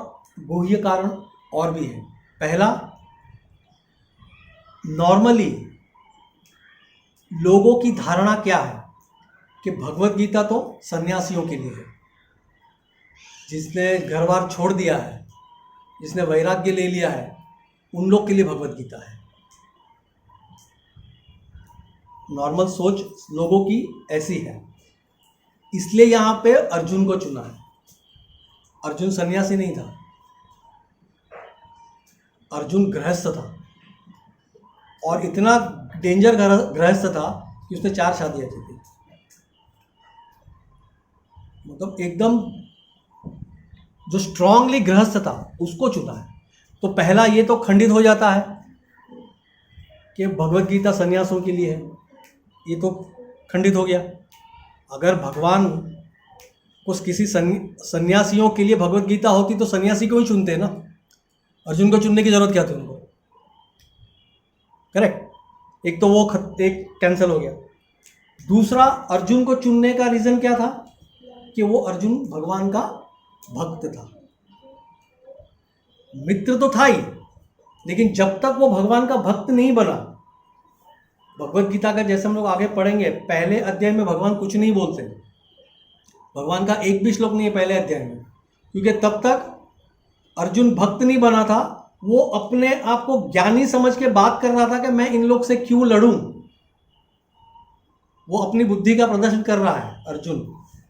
गुह्य कारण और भी है। पहला, नॉर्मली लोगों की धारणा क्या है कि भगवत गीता तो सन्यासियों के लिए है। जिसने घर बार छोड़ दिया है, जिसने वैराग्य ले लिया है, उन लोग के लिए भगवत गीता है। नॉर्मल सोच लोगों की ऐसी है, इसलिए यहाँ पे अर्जुन को चुना है। अर्जुन सन्यासी नहीं था, अर्जुन गृहस्थ था, और इतना डेंजर गृहस्थ था कि उसने 4 शादियां की थी। मतलब एकदम जो स्ट्रांगली गृहस्थ था उसको चुना है। तो पहला ये तो खंडित हो जाता है कि भगवत गीता सन्यासों के लिए है, ये तो खंडित हो गया। अगर भगवान को किसी सन्यासियों के लिए भगवत गीता होती तो सन्यासी को ही चुनते ना, अर्जुन को चुनने की जरूरत क्या थी उनको? करेक्ट। एक तो वो एक कैंसिल हो गया। दूसरा, अर्जुन को चुनने का रीजन क्या था कि वो अर्जुन भगवान का भक्त था। मित्र तो था ही, लेकिन जब तक वो भगवान का भक्त नहीं बना, भगवत गीता का जैसे हम लोग आगे पढ़ेंगे, पहले अध्याय में भगवान कुछ नहीं बोलते, भगवान का एक भी श्लोक नहीं है पहले अध्याय में, क्योंकि तब तक अर्जुन भक्त नहीं बना था। वो अपने आप को ज्ञानी समझ के बात कर रहा था कि मैं इन लोग से क्यों लड़ूं। वो अपनी बुद्धि का प्रदर्शन कर रहा है अर्जुन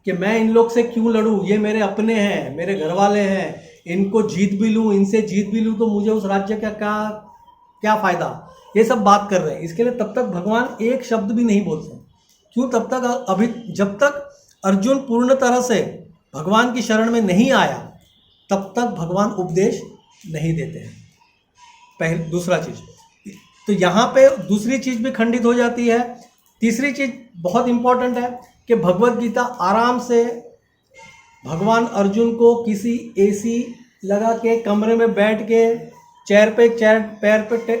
कि मैं इन लोग से क्यों लड़ूं, ये मेरे अपने हैं, मेरे घर वाले हैं, इनको जीत भी लूं, इनसे जीत भी लूं तो मुझे उस राज्य का क्या फ़ायदा। ये सब बात कर रहे हैं। इसके लिए तब तक भगवान एक शब्द भी नहीं बोलते। क्यों? तब तक अभी जब तक अर्जुन पूर्ण तरह से भगवान की शरण में नहीं आया, तब तक भगवान उपदेश नहीं देते हैं। दूसरा चीज़, तो यहाँ पे दूसरी चीज़ भी खंडित हो जाती है। तीसरी चीज़ बहुत इंपॉर्टेंट है कि भगवत गीता आराम से भगवान अर्जुन को किसी एसी लगा के कमरे में बैठ के पैर पे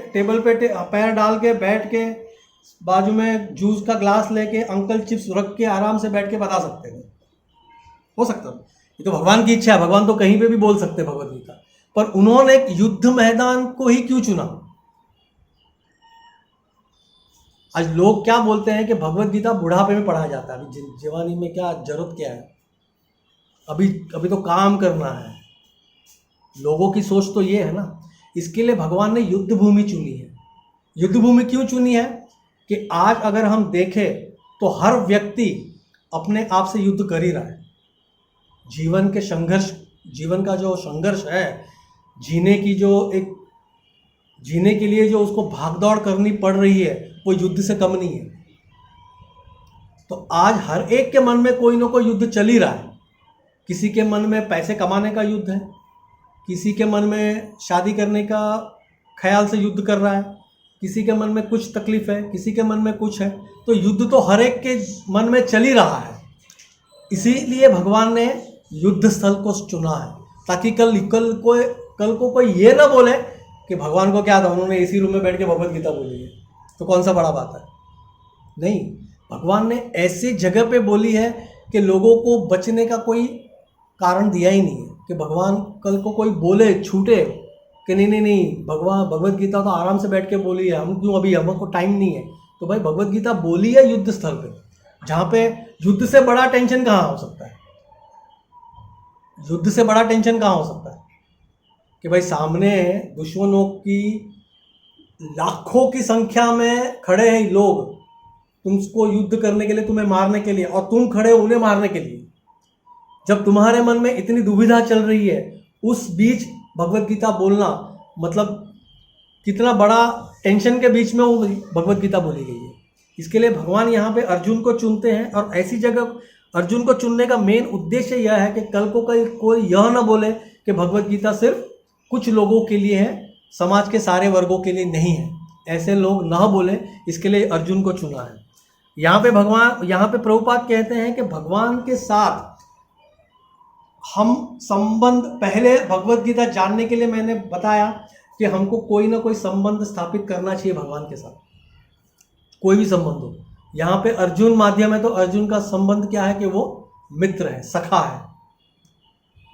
टेबल पे पैर डाल के बैठ के बाजू में जूस का ग्लास लेके अंकल चिप्स रख के आराम से बैठ के बता सकते हैं। हो सकता है, ये तो भगवान की इच्छा है, भगवान तो कहीं पे भी बोल सकते हैं भगवत गीता। पर उन्होंने एक युद्ध मैदान को ही क्यों चुना? आज लोग क्या बोलते हैं कि भगवत गीता बुढ़ापे में पढ़ाया जाता है, अभी जवानी में क्या जरूरत क्या है, अभी तो काम करना है। लोगों की सोच तो ये है ना। इसके लिए भगवान ने युद्ध भूमि चुनी है। युद्ध भूमि क्यों चुनी है कि आज अगर हम देखें तो हर व्यक्ति अपने आप से युद्ध कर ही रहा है। जीवन का जो संघर्ष है, जीने के लिए जो उसको भागदौड़ करनी पड़ रही है, वो युद्ध से कम नहीं है। तो आज हर एक के मन में कोई ना कोई युद्ध चल ही रहा है। किसी के मन में पैसे कमाने का युद्ध है, किसी के मन में शादी करने का ख्याल से युद्ध कर रहा है, किसी के मन में कुछ तकलीफ है, किसी के मन में कुछ है। तो युद्ध तो हर एक के मन में चल ही रहा है। इसीलिए भगवान ने युद्ध स्थल को चुना है, ताकि कल को कोई ये ना बोले कि भगवान को क्या था, उन्होंने इसी रूम में बैठ के भगवत गीता बोली है तो कौन सा बड़ा बात है। नहीं, भगवान ने ऐसी जगह पे बोली है कि लोगों को बचने का कोई कारण दिया ही नहीं है कि भगवान कल को कोई बोले छूटे कि नहीं भगवत गीता तो आराम से बैठ के बोली है, हम क्यों, अभी हमको टाइम नहीं है। तो भाई भगवत गीता बोली है युद्ध स्थल पे, जहाँ पे युद्ध से बड़ा टेंशन कहाँ हो सकता है? युद्ध से बड़ा टेंशन कहाँ हो सकता है कि भाई सामने दुश्मनों की लाखों की संख्या में खड़े हैं लोग तुमको युद्ध करने के लिए, तुम्हें मारने के लिए, और तुम खड़े हो उन्हें मारने के लिए। जब तुम्हारे मन में इतनी दुविधा चल रही है, उस बीच भगवत गीता बोलना मतलब कितना बड़ा टेंशन के बीच में वो भगवत गीता बोली गई है। इसके लिए भगवान यहाँ पे अर्जुन को चुनते हैं, और ऐसी जगह अर्जुन को चुनने का मेन उद्देश्य यह है कि कल को कोई यह ना बोले कि भगवत गीता सिर्फ कुछ लोगों के लिए है, समाज के सारे वर्गों के लिए नहीं है। ऐसे लोग ना बोले, इसके लिए अर्जुन को चुना है। यहाँ पे प्रभुपाद कहते हैं कि भगवान के साथ हम संबंध, पहले भगवत गीता जानने के लिए मैंने बताया कि हमको कोई ना कोई संबंध स्थापित करना चाहिए भगवान के साथ, कोई भी संबंध हो। यहाँ पे अर्जुन माध्यम है तो अर्जुन का संबंध क्या है कि वो मित्र है, सखा है।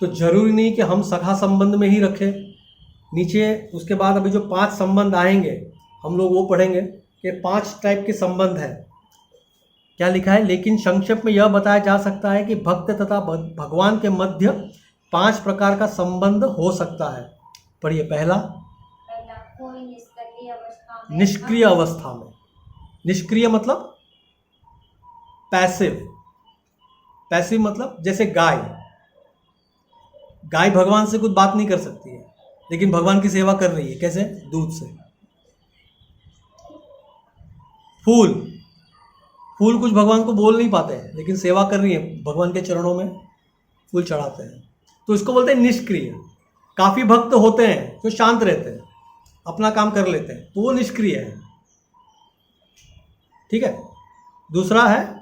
तो जरूरी नहीं कि हम सखा संबंध में ही रखें। नीचे उसके बाद अभी जो 5 संबंध आएंगे हम लोग वो पढ़ेंगे कि 5 टाइप के संबंध है। क्या लिखा है, लेकिन संक्षेप में यह बताया जा सकता है कि भक्त तथा भगवान के मध्य 5 प्रकार का संबंध हो सकता है। पढ़िए। पहला, कोई निष्क्रिय अवस्था में, निष्क्रिय अवस्था में। निष्क्रिय मतलब पैसिव। पैसिव मतलब जैसे गाय भगवान से कुछ बात नहीं कर सकती है लेकिन भगवान की सेवा कर रही है। कैसे? दूध से। फूल कुछ भगवान को बोल नहीं पाते हैं लेकिन सेवा कर रही है, भगवान के चरणों में फूल चढ़ाते हैं, तो इसको बोलते हैं निष्क्रिय। काफ़ी भक्त होते हैं जो शांत रहते हैं, अपना काम कर लेते हैं, तो वो निष्क्रिय है। ठीक है। दूसरा है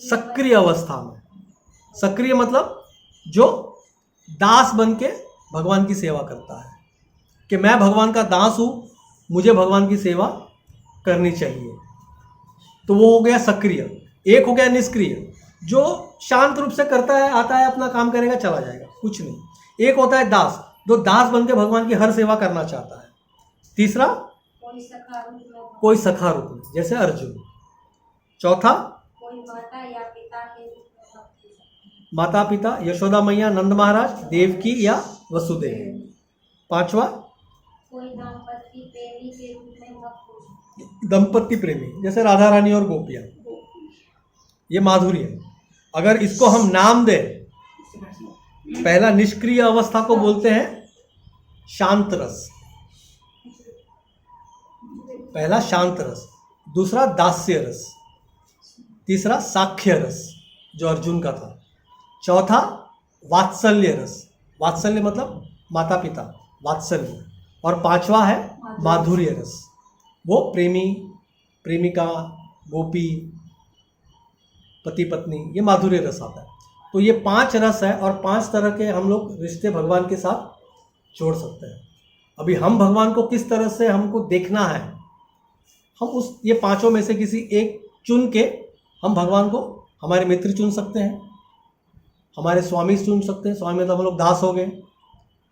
सक्रिय अवस्था में। सक्रिय मतलब जो दास बन के भगवान की सेवा करता है कि मैं भगवान का दास हूँ, मुझे भगवान की सेवा करनी चाहिए, तो वो हो गया सक्रिय। एक हो गया निष्क्रिय, जो शांत रूप से करता है, आता है, अपना काम करेगा, चला जाएगा, कुछ नहीं। एक होता है दास, जो दास बन के भगवान की हर सेवा करना चाहता है। तीसरा, कोई सखा रूप में, जैसे अर्जुन। चौथा, कोई माता या पिता के रूप में भक्ति। माता पिता, यशोदा मैया, नंद महाराज, देवकी या वसुदेव। पांचवा, कोई दाम्पत्य प्रेमी के रूप में भक्ति। दंपत्ति प्रेमी, जैसे राधा रानी और गोपियाँ, ये माधुर्य है। अगर इसको हम नाम दें, पहला निष्क्रिय अवस्था को बोलते हैं शांत रस, पहला शांत रस। दूसरा दास्य रस। तीसरा साख्य रस, जो अर्जुन का था। चौथा वात्सल्य रस, वात्सल्य मतलब माता पिता, वात्सल्य। और पांचवा है माधुर्य रस, वो प्रेमी, प्रेमिका, गोपी, पति पत्नी, ये माधुर्य रस आता है। तो ये 5 रस है और 5 तरह के हम लोग रिश्ते भगवान के साथ जोड़ सकते हैं। अभी हम भगवान को किस तरह से हमको देखना है, हम उस ये 5 में से किसी एक चुन के हम भगवान को हमारे मित्र चुन सकते हैं, हमारे स्वामी चुन सकते हैं। स्वामी मतलब हम लोग दास हो गए।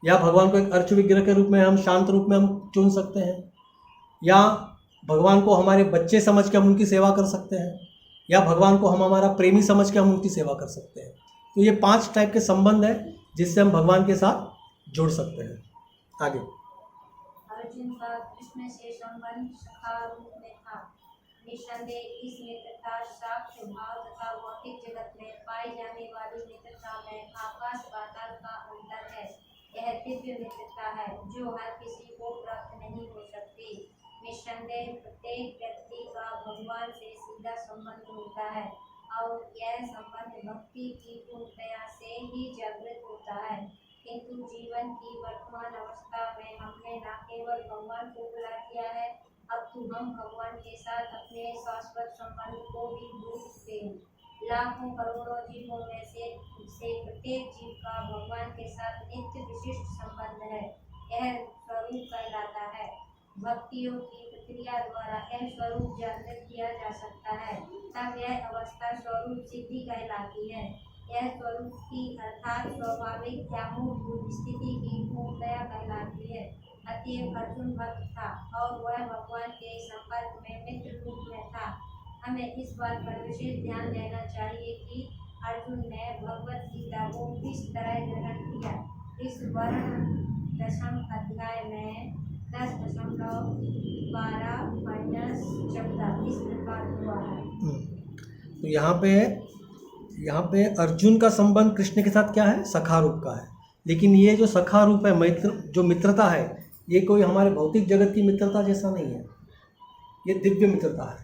या भगवान को एक अर्च विग्रह के रूप में, हम शांत रूप में हम चुन सकते हैं। या भगवान को हमारे बच्चे समझ के हम उनकी सेवा कर सकते हैं। या भगवान को हम हमारा प्रेमी समझ के हम उनकी सेवा कर सकते हैं। तो ये 5 टाइप के संबंध है जिससे हम भगवान के साथ जुड़ सकते हैं। आगे, अर्जुन का कृष्ण से संबंध सखा रूप में था। निसंदेह इस मित्रता साक्ष्य भाव तथा भौतिक जगत में पाई जाने वाली मित्रता में आकाश पाताल का अंतर है। यह दिव्य मित्रता है जो हर किसी को प्राप्त नहीं हो सकती। निसंदेह प्रत्येक व्यक्ति का भगवान से सीधा संबंध होता है और यह संबंध भक्ति की पूर्णतया से ही जागृत होता है। किंतु जीवन की वर्तमान अवस्था में हमने न केवल भगवान को भुला दिया है, अब तो हम भगवान के साथ अपने शाश्वत संबंध को भी भूल चुके हैं। लाखों करोड़ों जीवों में से प्रत्येक जीव का भगवान के साथ नित्य विशिष्ट संबंध है। यह स्वरूप कहलाता है। भक्तियों की प्रक्रिया द्वारा यह स्वरूप जागृत किया जा सकता है, तब यह अवस्था स्वरूप सिद्धि कहलाती है। यह स्वरूप की अर्थात स्वाभाविक या मूलभूत स्थिति की पूर्णतया कहलाती है। अतएव अर्जुन भक्त था और वह भगवान के संपर्क में मित्र रूप में था। हमें इस बात पर विशेष ध्यान देना चाहिए कि अर्जुन ने भगवत गीता को किस तरह ग्रहण किया। इस वर्ण दशम अध्याय में 10.12-14 इस प्रकार हुआ है। तो यहाँ पे अर्जुन का संबंध कृष्ण के साथ क्या है, सखा रूप का है। लेकिन ये जो सखा रूप है, जो मित्रता है, ये कोई हमारे भौतिक जगत की मित्रता जैसा नहीं है, ये दिव्य मित्रता है।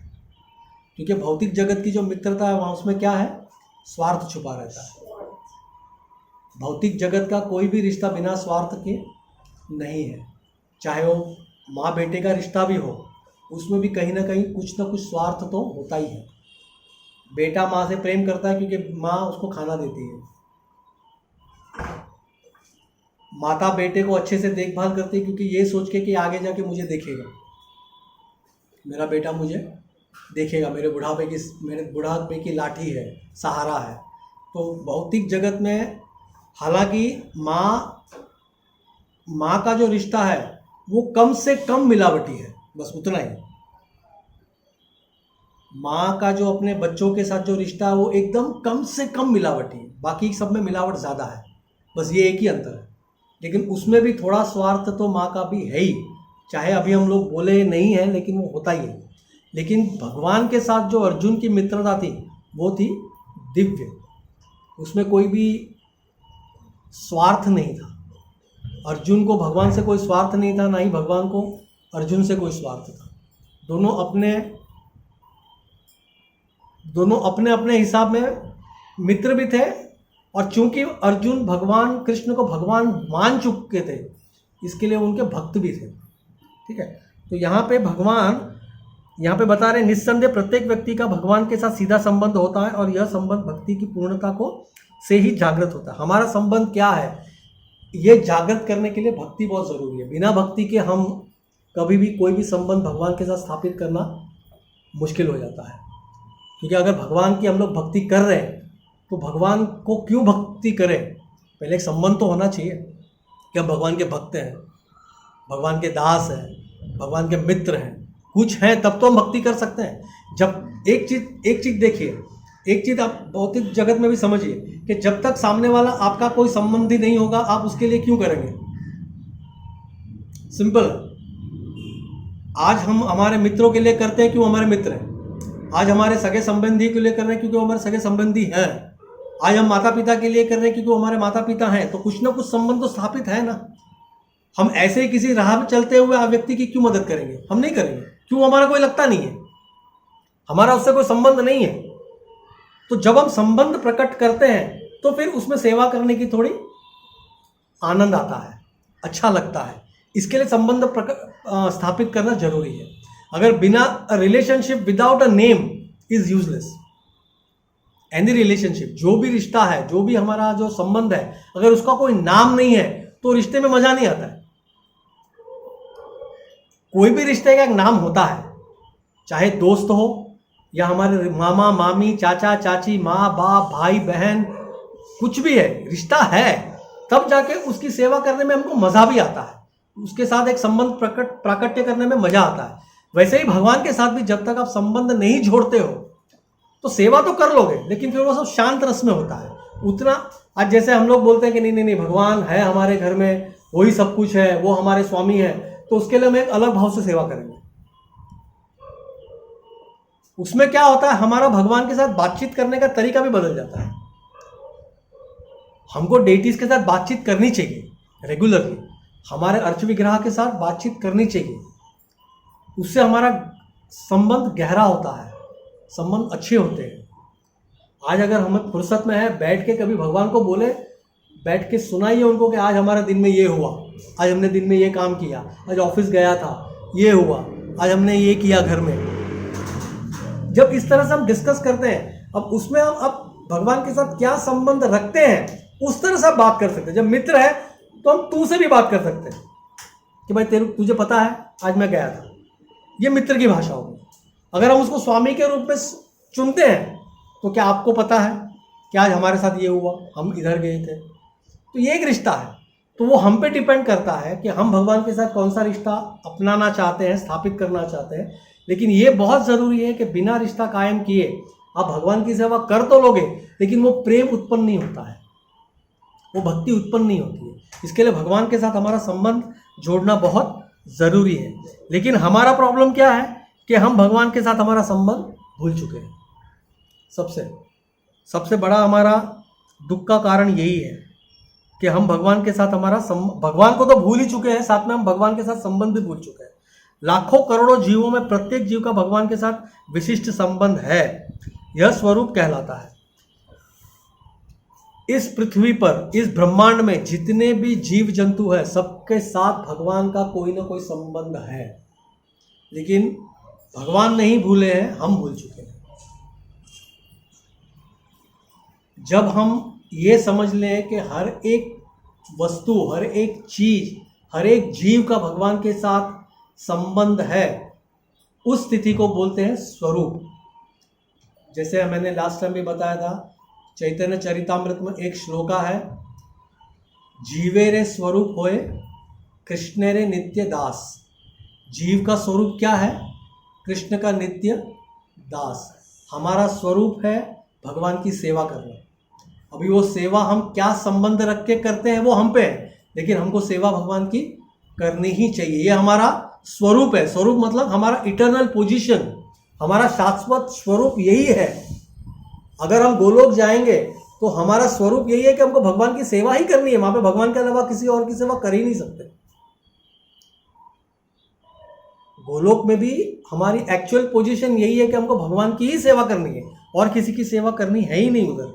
क्योंकि भौतिक जगत की जो मित्रता है वहाँ उसमें क्या है, स्वार्थ छुपा रहता है। भौतिक जगत का कोई भी रिश्ता बिना स्वार्थ के नहीं है। चाहे वो माँ बेटे का रिश्ता भी हो, उसमें भी कहीं ना कहीं कुछ ना कुछ स्वार्थ तो होता ही है। बेटा माँ से प्रेम करता है क्योंकि माँ उसको खाना देती है, माता बेटे को अच्छे से देखभाल करती है, क्योंकि ये सोच के कि आगे जाके मुझे देखेगा, मेरा बेटा मुझे देखेगा, मेरे बुढ़ापे की लाठी है, सहारा है। तो भौतिक जगत में हालांकि माँ का जो रिश्ता है वो कम से कम मिलावटी है, बस उतना ही। माँ का जो अपने बच्चों के साथ जो रिश्ता है वो एकदम कम से कम मिलावटी है, बाकी सब में मिलावट ज़्यादा है, बस ये एक ही अंतर है। लेकिन उसमें भी थोड़ा स्वार्थ तो माँ का भी है ही, चाहे अभी हम लोग बोले नहीं है, लेकिन वो होता ही है। लेकिन भगवान के साथ जो अर्जुन की मित्रता थी वो थी दिव्य, उसमें कोई भी स्वार्थ नहीं था। अर्जुन को भगवान से कोई स्वार्थ नहीं था, ना ही भगवान को अर्जुन से कोई स्वार्थ था। दोनों अपने अपने हिसाब में मित्र भी थे, और चूंकि अर्जुन भगवान कृष्ण को भगवान मान चुके थे, इसके लिए उनके भक्त भी थे। ठीक है, तो यहाँ पे भगवान बता रहे निस्संदेह प्रत्येक व्यक्ति का भगवान के साथ सीधा संबंध होता है, और यह संबंध भक्ति की पूर्णता को से ही जागृत होता है। हमारा संबंध क्या है, ये जागृत करने के लिए भक्ति बहुत ज़रूरी है। बिना भक्ति के हम कभी भी कोई भी संबंध भगवान के साथ स्थापित करना मुश्किल हो जाता है। क्योंकि अगर भगवान की हम लोग भक्ति कर रहे हैं तो भगवान को क्यों भक्ति करें, पहले एक संबंध तो होना चाहिए कि हम भगवान के भक्त हैं, भगवान के दास हैं, भगवान के मित्र हैं, कुछ हैं, तब तो हम भक्ति कर सकते हैं। जब एक चीज़ देखिए, एक चीज़ आप भौतिक जगत में भी समझिए कि जब तक सामने वाला आपका कोई संबंधी नहीं होगा, आप उसके लिए क्यों करेंगे। सिंपल। आज हम हमारे मित्रों के लिए करते हैं, क्यों, हमारे मित्र हैं। आज हमारे सगे संबंधी के लिए कर रहे हैं, क्योंकि हमारे सगे संबंधी हैं। आज हम माता पिता के लिए कर रहे हैं, क्योंकि हमारे माता पिता हैं। तो कुछ ना कुछ संबंध तो स्थापित है ना। हम ऐसे ही किसी राह में चलते हुए व्यक्ति की क्यों मदद करेंगे, हम नहीं करेंगे। क्यों, हमारा कोई लगता नहीं है, हमारा उससे कोई संबंध नहीं है। तो जब हम संबंध प्रकट करते हैं तो फिर उसमें सेवा करने की थोड़ी आनंद आता है, अच्छा लगता है। इसके लिए संबंध स्थापित करना जरूरी है। अगर बिना relationship without a name is useless. Any relationship, जो भी रिश्ता है, जो भी हमारा जो संबंध है, अगर उसका कोई नाम नहीं है तो रिश्ते में मजा नहीं आता है। कोई भी रिश्ते का एक नाम होता है, चाहे दोस्त हो या हमारे मामा मामी चाचा चाची माँ बाप भाई बहन, कुछ भी है, रिश्ता है, तब जाके उसकी सेवा करने में हमको मजा भी आता है, उसके साथ एक संबंध प्राकट्य करने में मजा आता है। वैसे ही भगवान के साथ भी जब तक आप संबंध नहीं जोड़ते हो तो सेवा तो कर लोगे, लेकिन फिर वो सब शांत रस में होता है उतना। आज जैसे हम लोग बोलते हैं कि नहीं भगवान है हमारे घर में, वही सब कुछ है, वो हमारे स्वामी है, तो उसके लिए हम एक अलग भाव से सेवा करेंगे। उसमें क्या होता है, हमारा भगवान के साथ बातचीत करने का तरीका भी बदल जाता है। हमको डेटीज के साथ बातचीत करनी चाहिए रेगुलरली, हमारे अर्च विग्रह के साथ बातचीत करनी चाहिए। उससे हमारा संबंध गहरा होता है, संबंध अच्छे होते हैं। आज अगर हमें फुर्सत में है, बैठ के कभी भगवान को बोले, बैठ के सुनाइए उनको कि आज हमारे दिन में ये हुआ, आज हमने दिन में ये काम किया, आज ऑफिस गया था, ये हुआ, आज हमने ये किया घर में। जब इस तरह से हम डिस्कस करते हैं, अब उसमें हम अब भगवान के साथ क्या संबंध रखते हैं उस तरह से आप बात कर सकते हैं। जब मित्र है तो हम तू से भी बात कर सकते हैं कि भाई तुझे पता है आज मैं गया था, ये मित्र की भाषा होगी। अगर हम उसको स्वामी के रूप में चुनते हैं तो क्या आपको पता है कि आज हमारे साथ ये हुआ, हम इधर गए थे, तो ये एक रिश्ता है। तो वो हम पे डिपेंड करता है कि हम भगवान के साथ कौन सा रिश्ता अपनाना चाहते हैं, स्थापित करना चाहते हैं। लेकिन ये बहुत ज़रूरी है कि बिना रिश्ता कायम किए आप भगवान की सेवा कर तो लोगे, लेकिन वो प्रेम उत्पन्न नहीं होता है, वो भक्ति उत्पन्न नहीं होती है। इसके लिए भगवान के साथ हमारा संबंध जोड़ना बहुत ज़रूरी है। लेकिन हमारा प्रॉब्लम क्या है कि हम भगवान के साथ हमारा संबंध भूल चुके हैं। सबसे बड़ा हमारा दुख का कारण यही है कि हम भगवान के साथ भगवान को तो भूल ही चुके हैं, साथ में हम भगवान के साथ संबंध भी भूल चुके हैं। लाखों करोड़ों जीवों में प्रत्येक जीव का भगवान के साथ विशिष्ट संबंध है, यह स्वरूप कहलाता है। इस पृथ्वी पर, इस ब्रह्मांड में जितने भी जीव जंतु हैं, सबके साथ भगवान का कोई ना कोई संबंध है। लेकिन भगवान नहीं भूले हैं, हम भूल चुके हैं। जब हम ये समझ लें कि हर एक वस्तु, हर एक चीज, हर एक जीव का भगवान के साथ संबंध है, उस स्थिति को बोलते हैं स्वरूप। जैसे मैंने लास्ट टाइम भी बताया था, चैतन्य चरितामृत में एक श्लोका है, जीवे रे स्वरूप होए कृष्ण रे नित्य दास। जीव का स्वरूप क्या है? कृष्ण का नित्य दास। हमारा स्वरूप है भगवान की सेवा करना। अभी वो सेवा हम क्या संबंध रख के करते हैं वो हम पे है, लेकिन हमको सेवा भगवान की करनी ही चाहिए। ये हमारा स्वरूप है। स्वरूप मतलब हमारा इटर्नल पोजीशन, हमारा शाश्वत स्वरूप यही है। अगर हम गोलोक जाएंगे तो हमारा स्वरूप यही है कि हमको भगवान की सेवा ही करनी है। वहां पे भगवान के अलावा किसी और की सेवा कर ही नहीं सकते। गोलोक में भी हमारी एक्चुअल पोजीशन यही है कि हमको भगवान की ही सेवा करनी है, और किसी की सेवा करनी है ही नहीं उधर।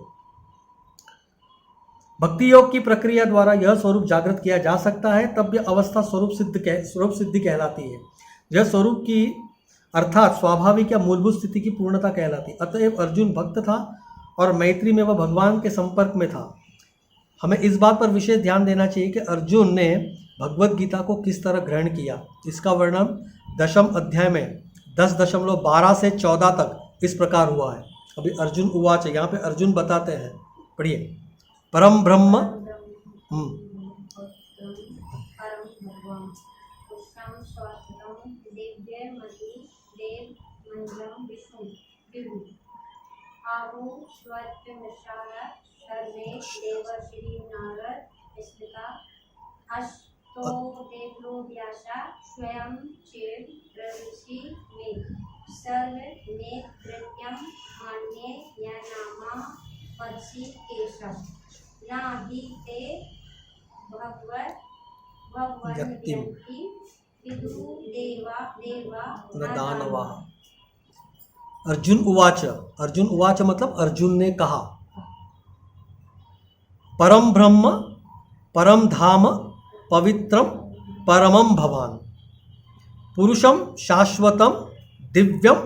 भक्ति योग की प्रक्रिया द्वारा यह स्वरूप जागृत किया जा सकता है, तब यह अवस्था स्वरूप सिद्धि कहलाती है। यह स्वरूप की अर्थात स्वाभाविक या मूलभूत स्थिति की पूर्णता कहलाती है। अतएव अर्जुन भक्त था और मैत्री में वह भगवान के संपर्क में था। हमें इस बात पर विशेष ध्यान देना चाहिए कि अर्जुन ने भगवद गीता को किस तरह ग्रहण किया। इसका वर्णन 10वें अध्याय में 10.12 से 14 तक इस प्रकार हुआ है। अभी अर्जुन उवाच, यहाँ पे अर्जुन बताते हैं, पढ़िए। परम ब्रह्म स्वयं चेद प्रविशि में सर्व नेत्रत्यम मान्ये या नामा पक्षी केशव ना ही ते भगवत भगवन्ति विदु देवा देवा न दानवा। अर्जुन उवाच मतलब अर्जुन ने कहा। परम ब्रह्म परम धाम पवित्रम परमम भवान पुरुषम शाश्वतम दिव्यम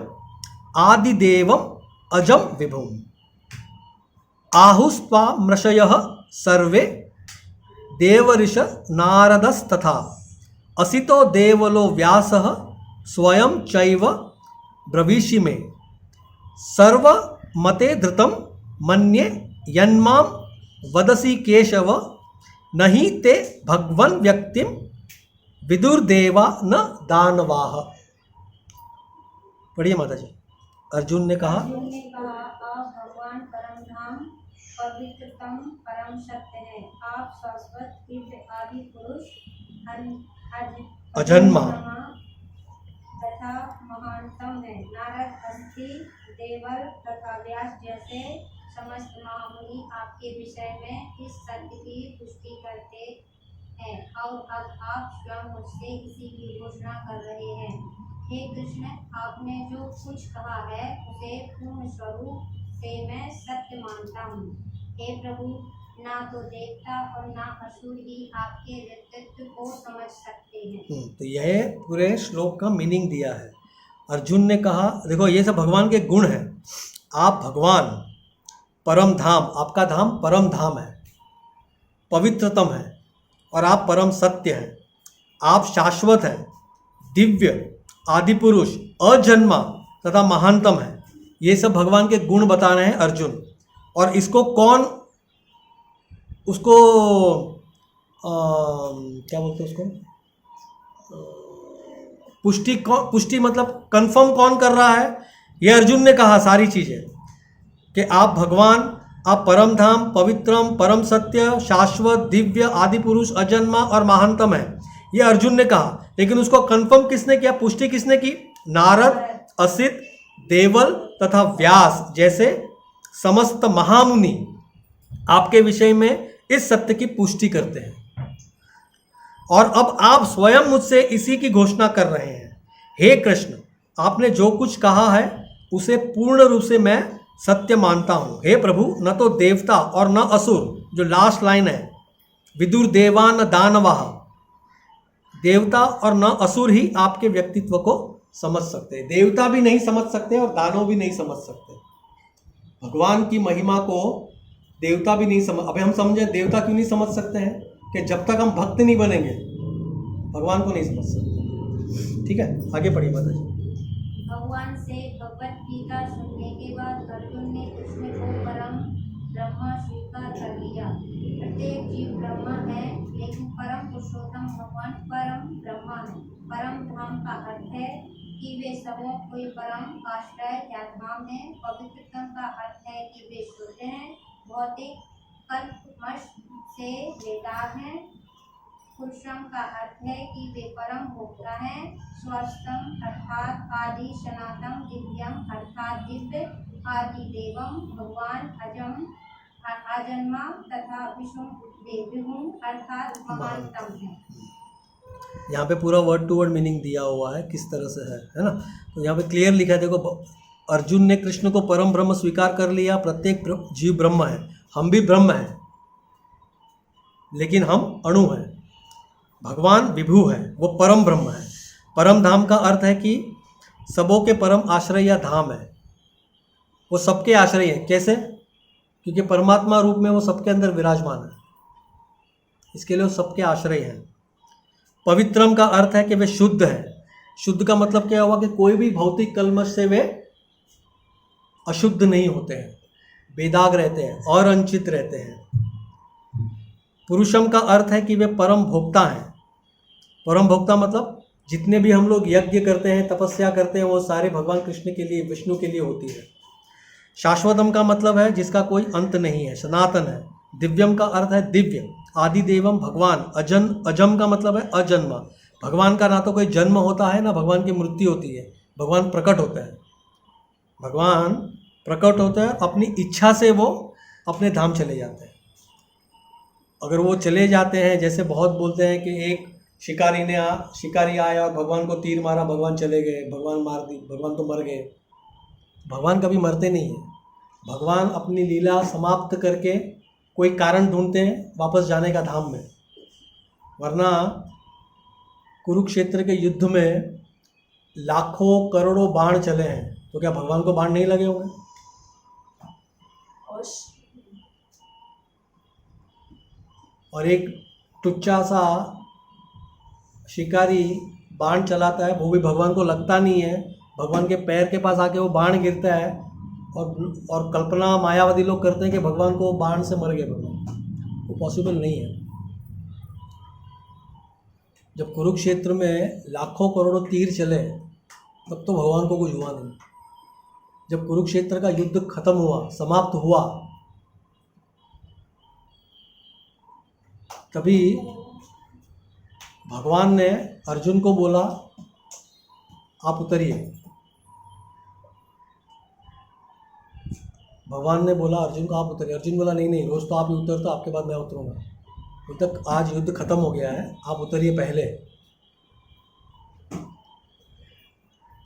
आदिदेवम अजम विभुम आहुस्त्वा मृषयः सर्वे देवऋष नारदस्तथा असितो देवलो व्यासः स्वयं चैव ब्रवीषि में सर्वमते धृतं मन्ये यन्मां वदसि केशव नहि ते भगवन् व्यक्तिं विदुर्देवा न दानवाः। पढ़िए माता जी। अर्जुन ने कहा, आप भगवान परम धाम पवित्रतम परम सत्य है। आप शाश्वत दिव्य आदि पुरुष अजन्मा तथा महानतम है। नारद, अस्थि, देवर तथा व्यास जैसे समस्त महामुनि आपके विषय में इस सत्य की पुष्टि करते हैं, और अब आप स्वयं मुझसे इसी की घोषणा कर रहे हैं। हे कृष्ण, आपने जो कुछ कहा है उसे पूर्ण स्वरूप से मैं सत्य मानता हूँ। हे प्रभु, ना तो देवता और ना असुर ही आपके व्यक्तित्व को समझ सकते हैं। तो यह पूरे श्लोक का मीनिंग दिया है। अर्जुन ने कहा, देखो ये सब भगवान के गुण हैं। आप भगवान परम धाम, आपका धाम परम धाम है, पवित्रतम है, और आप परम सत्य हैं। आप शाश्वत हैं, दिव्य, आदि पुरुष, अजन्मा तथा महानतम है। ये सब भगवान के गुण बता रहे हैं अर्जुन। और इसको कौन, उसको क्या बोलते हैं, उसको पुष्टि मतलब कंफर्म कौन कर रहा है? ये अर्जुन ने कहा सारी चीज़ें कि आप भगवान, आप परम धाम, पवित्रम, परम सत्य, शाश्वत, दिव्य, आदि पुरुष, अजन्मा और महानतम है। ये अर्जुन ने कहा, लेकिन उसको कंफर्म किसने किया, पुष्टि किसने की? नारद, असित, देवल तथा व्यास जैसे समस्त महामुनि आपके विषय में इस सत्य की पुष्टि करते हैं। और अब आप स्वयं मुझसे इसी की घोषणा कर रहे हैं। हे कृष्ण, आपने जो कुछ कहा है उसे पूर्ण रूप से मैं सत्य मानता हूँ। हे प्रभु, न तो देवता और न असुर, जो लास्ट लाइन है, विदुर देवा न दानवाः, देवता और न असुर ही आपके व्यक्तित्व को समझ सकते। देवता भी नहीं समझ सकते और दानव भी नहीं समझ सकते। भगवान की महिमा को देवता भी नहीं समझ, अभी हम समझे देवता क्यों नहीं समझ सकते हैं? कि जब तक हम भक्त नहीं बनेंगे भगवान को नहीं समझ सकते। ठीक है, आगे पढ़िए माता जी। भगवान से भगवत गीता सुनने के बाद अर्जुन ने कृष्ण को परम ब्रह्म स्वीकार कर लिया। प्रत्येक जीव ब्रह्म है, लेकिन परम पुरुषोत्तम भगवान परम ब्रह्म है। परम धाम का अर्थ है कि वे सबों कोई परम आश्रय या धाम है। पवित्रतम का अर्थ है कि वे शुद्ध हैं, भौतिक कल्पवश से बेदाग हैं। पुरुषम का अर्थ है कि वे परम भोक्ता हैं। स्वस्थम अर्थात आदि, सनातन, दिव्यम अर्थात दिव्य, आदि देवम भगवान अजन्मा तथा विभुम अर्थात महानतम है। यहाँ पे पूरा वर्ड टू वर्ड मीनिंग दिया हुआ है किस तरह से है ना। तो यहाँ पे क्लियर लिखा है, देखो अर्जुन ने कृष्ण को परम ब्रह्म स्वीकार कर लिया। प्रत्येक जीव ब्रह्म है, हम भी ब्रह्म हैं, लेकिन हम अणु हैं। भगवान विभु है, वो परम ब्रह्म है। परम धाम का अर्थ है कि सबों के परम आश्रय या धाम है, वो सबके आश्रय है। कैसे? क्योंकि परमात्मा रूप में वो सबके अंदर विराजमान है, इसके लिए वो सबके आश्रय हैं। पवित्रम का अर्थ है कि वे शुद्ध है। शुद्ध का मतलब क्या हुआ कि कोई भी भौतिक कलमश से वे अशुद्ध नहीं होते हैं, बेदाग रहते हैं और अंचित रहते हैं। पुरुषम का अर्थ है कि वे परम भोक्ता हैं। परम भोक्ता मतलब जितने भी हम लोग यज्ञ करते हैं, तपस्या करते हैं, वो सारे भगवान कृष्ण के लिए, विष्णु के लिए होती है। शाश्वतम का मतलब है जिसका कोई अंत नहीं है, सनातन है। दिव्यम का अर्थ है दिव्य। आदि देवम भगवान। अजम का मतलब है अजन्मा। भगवान का ना तो कोई जन्म होता है ना भगवान की मृत्यु होती है। भगवान प्रकट होता है, भगवान प्रकट होता है, अपनी इच्छा से वो अपने धाम चले जाते हैं। अगर वो चले जाते हैं, जैसे बहुत बोलते हैं कि एक शिकारी आया और भगवान को तीर मारा, भगवान चले गए, भगवान तो मर गए। भगवान कभी मरते नहीं हैं। भगवान अपनी लीला समाप्त करके कोई कारण ढूंढते हैं वापस जाने का धाम में। वरना कुरुक्षेत्र के युद्ध में लाखों करोड़ों बाण चले हैं, तो क्या भगवान को बाण नहीं लगे होंगे? और एक टुच्चा सा शिकारी बाण चलाता है, वो भी भगवान को लगता नहीं है। भगवान के पैर के पास आके वो बाण गिरता है, और कल्पना मायावादी लोग करते हैं कि भगवान को बाण से मर गए भगवान। वो पॉसिबल नहीं है। जब कुरुक्षेत्र में लाखों करोड़ों तीर चले तब तो भगवान को कुछ हुआ नहीं। जब कुरुक्षेत्र का युद्ध खत्म हुआ, समाप्त हुआ, तभी भगवान ने अर्जुन को बोला आप उतरिए। भगवान ने बोला अर्जुन को आप उतरिए। अर्जुन बोला नहीं, रोज तो आप ही उतरते, आपके बाद मैं उतरूंगा। अभी तक आज युद्ध खत्म हो गया है, आप उतरिए पहले।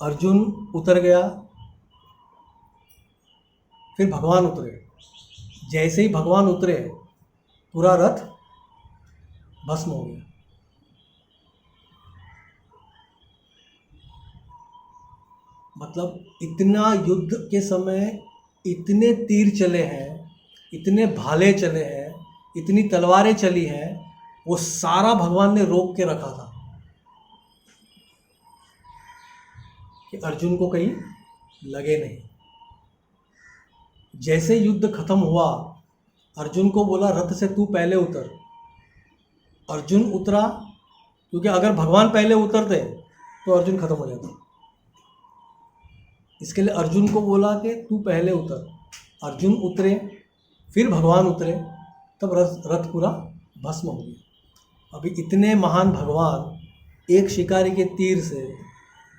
अर्जुन उतर गया, फिर भगवान उतरे। जैसे ही भगवान उतरे पूरा रथ भस्म हो गया। मतलब इतना युद्ध के समय इतने तीर चले हैं, इतने भाले चले हैं, इतनी तलवारें चली हैं, वो सारा भगवान ने रोक के रखा था कि अर्जुन को कहीं लगे नहीं। जैसे युद्ध खत्म हुआ, अर्जुन को बोला रथ से तू पहले उतर। अर्जुन उतरा, क्योंकि अगर भगवान पहले उतरते तो अर्जुन खत्म हो जाता। इसके लिए अर्जुन को बोला कि तू पहले उतर। अर्जुन उतरे, फिर भगवान उतरे, तब रथ पूरा भस्म हो गया। अभी इतने महान भगवान एक शिकारी के तीर से,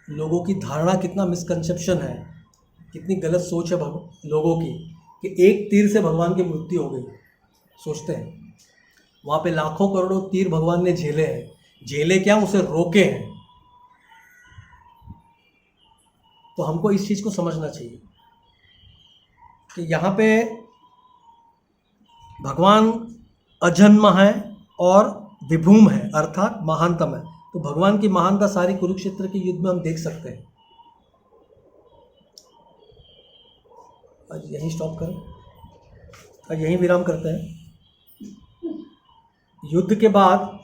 लोगों की धारणा कितना मिसकंसेप्शन है, कितनी गलत सोच है लोगों की कि एक तीर से भगवान की मृत्यु हो गई। सोचते हैं वहाँ पे लाखों करोड़ों तीर भगवान ने झेले हैं। झेले क्या, उसे रोके हैं। तो हमको इस चीज़ को समझना चाहिए कि यहाँ पे भगवान अजन्म है और विभूम है, अर्थात महानतम है। तो भगवान की महानता सारी कुरुक्षेत्र के युद्ध में हम देख सकते हैं। आज यहीं स्टॉप करें, आज यहीं विराम करते हैं। युद्ध के बाद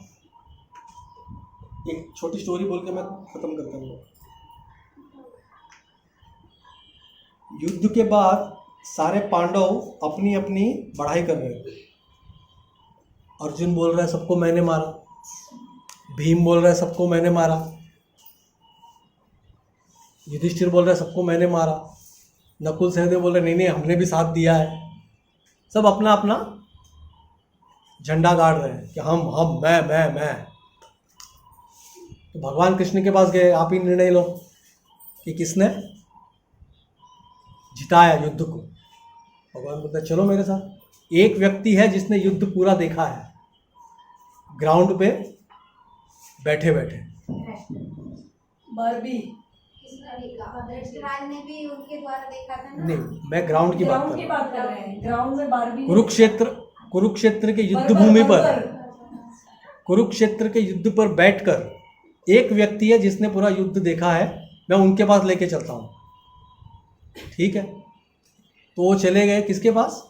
एक छोटी स्टोरी बोल के मैं खत्म करता हूँ। युद्ध के बाद सारे पांडव अपनी अपनी बढ़ाई कर रहे थे। अर्जुन बोल रहा है सबको मैंने मारा, भीम बोल रहा है सबको मैंने मारा, युधिष्ठिर बोल रहा है सबको मैंने मारा, नकुल सहदेव बोल रहे नहीं नहीं हमने भी साथ दिया है। सब अपना अपना झंडा गाड़ रहे हैं कि हम मैं। तो भगवान कृष्ण के पास गए, आप ही निर्णय लो कि किसने जिताया युद्ध को। भगवान बोलते चलो मेरे साथ। एक व्यक्ति है जिसने युद्ध पूरा देखा है, ग्राउंड पे बैठे बैठे। बारबी धृतराज ने भी उनके द्वारा देखा था ना। नहीं, मैं ग्राउंड की बात कर रहे हैं। ग्राउंड में बारबी कुरुक्षेत्र के युद्ध भूमि पर, कुरुक्षेत्र के युद्ध पर बैठकर एक व्यक्ति है जिसने पूरा युद्ध देखा है, मैं उनके पास लेके चलता हूँ। ठीक है, तो वो चले गए किसके पास?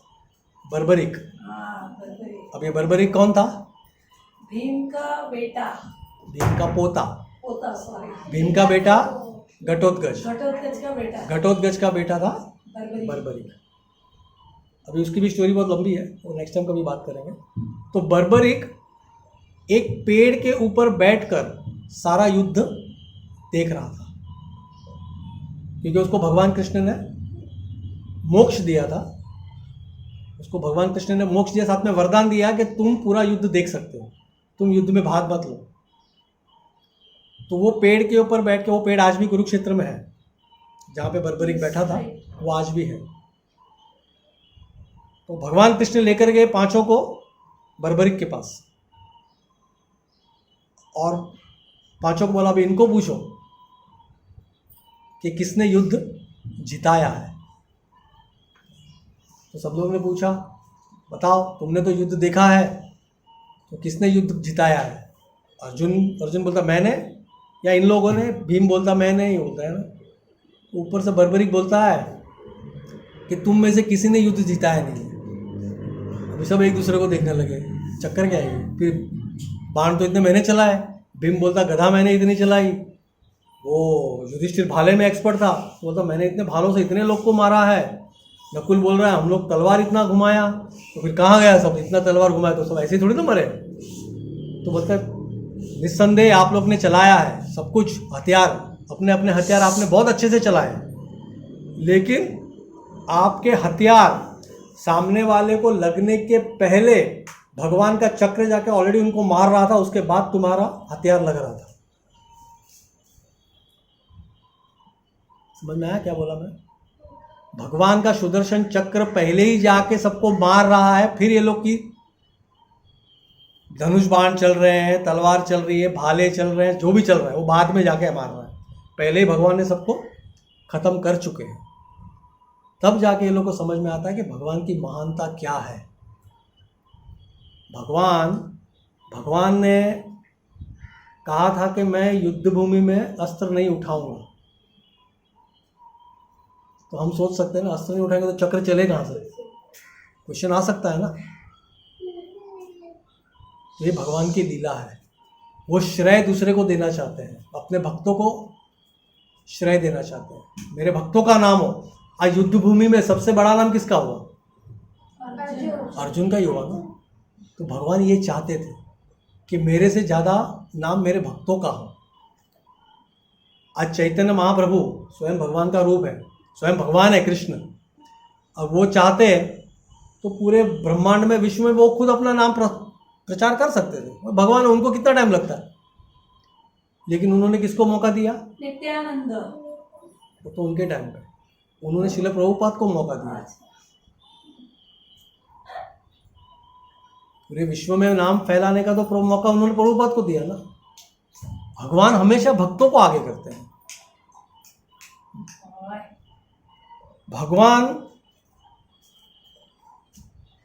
बर्बरिक। अब ये बर्बरिक कौन था? भीम का बेटा, भीम का पोता, सॉरी, भीम का बेटा घटोत्कच का बेटा था बर्बरिक। अभी उसकी भी स्टोरी बहुत लंबी है, वो नेक्स्ट टाइम कभी बात करेंगे। तो बर्बरिक एक पेड़ के ऊपर बैठकर सारा युद्ध देख रहा था, क्योंकि उसको भगवान कृष्ण ने मोक्ष दिया था। उसको भगवान कृष्ण ने मोक्ष दिया, साथ में वरदान दिया कि तुम पूरा युद्ध देख सकते हो, तुम युद्ध में भाग मत लो। तो वो पेड़ के ऊपर बैठ के, वो पेड़ आज भी कुरुक्षेत्र में है जहाँ पे बर्बरिक बैठा था, वो आज भी है। तो भगवान कृष्ण लेकर गए पांचों को बर्बरिक के पास और पांचों को बोला अभी इनको पूछो कि किसने युद्ध जिताया है। तो सब लोगों ने पूछा बताओ तुमने तो युद्ध देखा है, तो किसने युद्ध जिताया है? अर्जुन बोलता मैंने, या इन लोगों ने? भीम बोलता मैंने ही, होता है ना। ऊपर से बर्बरिक बोलता है कि तुम में से किसी ने युद्ध जिताया नहीं। अभी सब एक दूसरे को देखने लगे, चक्कर क्या है? फिर बाण तो इतने मैंने चलाए, भीम बोलता गधा मैंने इतनी चलाई। वो युधिष्ठिर भाले में एक्सपर्ट था, बोलता मैंने इतने भालों से इतने लोग को मारा है। नकुल बोल रहा है हम लोग तलवार इतना घुमाया। तो फिर कहाँ गया सब? इतना तलवार घुमाया तो सब ऐसे ही थोड़ी तो मरे। तो बोलता निस्संदेह आप लोग ने चलाया है सब कुछ, हथियार अपने अपने हथियार आपने बहुत अच्छे से चलाए, लेकिन आपके हथियार सामने वाले को लगने के पहले भगवान का चक्र जाके ऑलरेडी उनको मार रहा था, उसके बाद तुम्हारा हथियार लग रहा था। समझ में आया क्या बोला मैं? भगवान का सुदर्शन चक्र पहले ही जाके सबको मार रहा है, फिर ये लोग की धनुष बाण चल रहे हैं, तलवार चल रही है, भाले चल रहे हैं, जो भी चल रहा है वो बाद में जाके मार रहा है। पहले ही भगवान ने सबको खत्म कर चुके हैं। तब जाके ये लोग को समझ में आता है कि भगवान की महानता क्या है। भगवान ने कहा था कि मैं युद्ध भूमि में अस्त्र नहीं उठाऊंगा। तो हम सोच सकते हैं ना, अस्त्र नहीं उठाएंगे तो चक्र चले कहाँ से? क्वेश्चन आ सकता है ना। ये भगवान की लीला है, वो श्रेय दूसरे को देना चाहते हैं, अपने भक्तों को श्रेय देना चाहते हैं। मेरे भक्तों का नाम हो। आज युद्ध भूमि में सबसे बड़ा नाम किसका हुआ? अर्जुन का ही हुआ ना। तो भगवान ये चाहते थे कि मेरे से ज़्यादा नाम मेरे भक्तों का हो। आज चैतन्य महाप्रभु स्वयं भगवान का रूप है, स्वयं भगवान है कृष्ण। अब वो चाहते तो पूरे ब्रह्मांड में, विश्व में वो खुद अपना नाम प्रचार कर सकते थे। भगवान उनको कितना टाइम लगता है, लेकिन उन्होंने किसको मौका दिया? नित्यानंद। तो उनके टाइम पे उन्होंने श्रील प्रभुपाद को मौका दिया। पूरे विश्व में नाम फैलाने का तो मौका उन्होंने प्रभुपाद को दिया ना। भगवान हमेशा भक्तों को आगे करते हैं।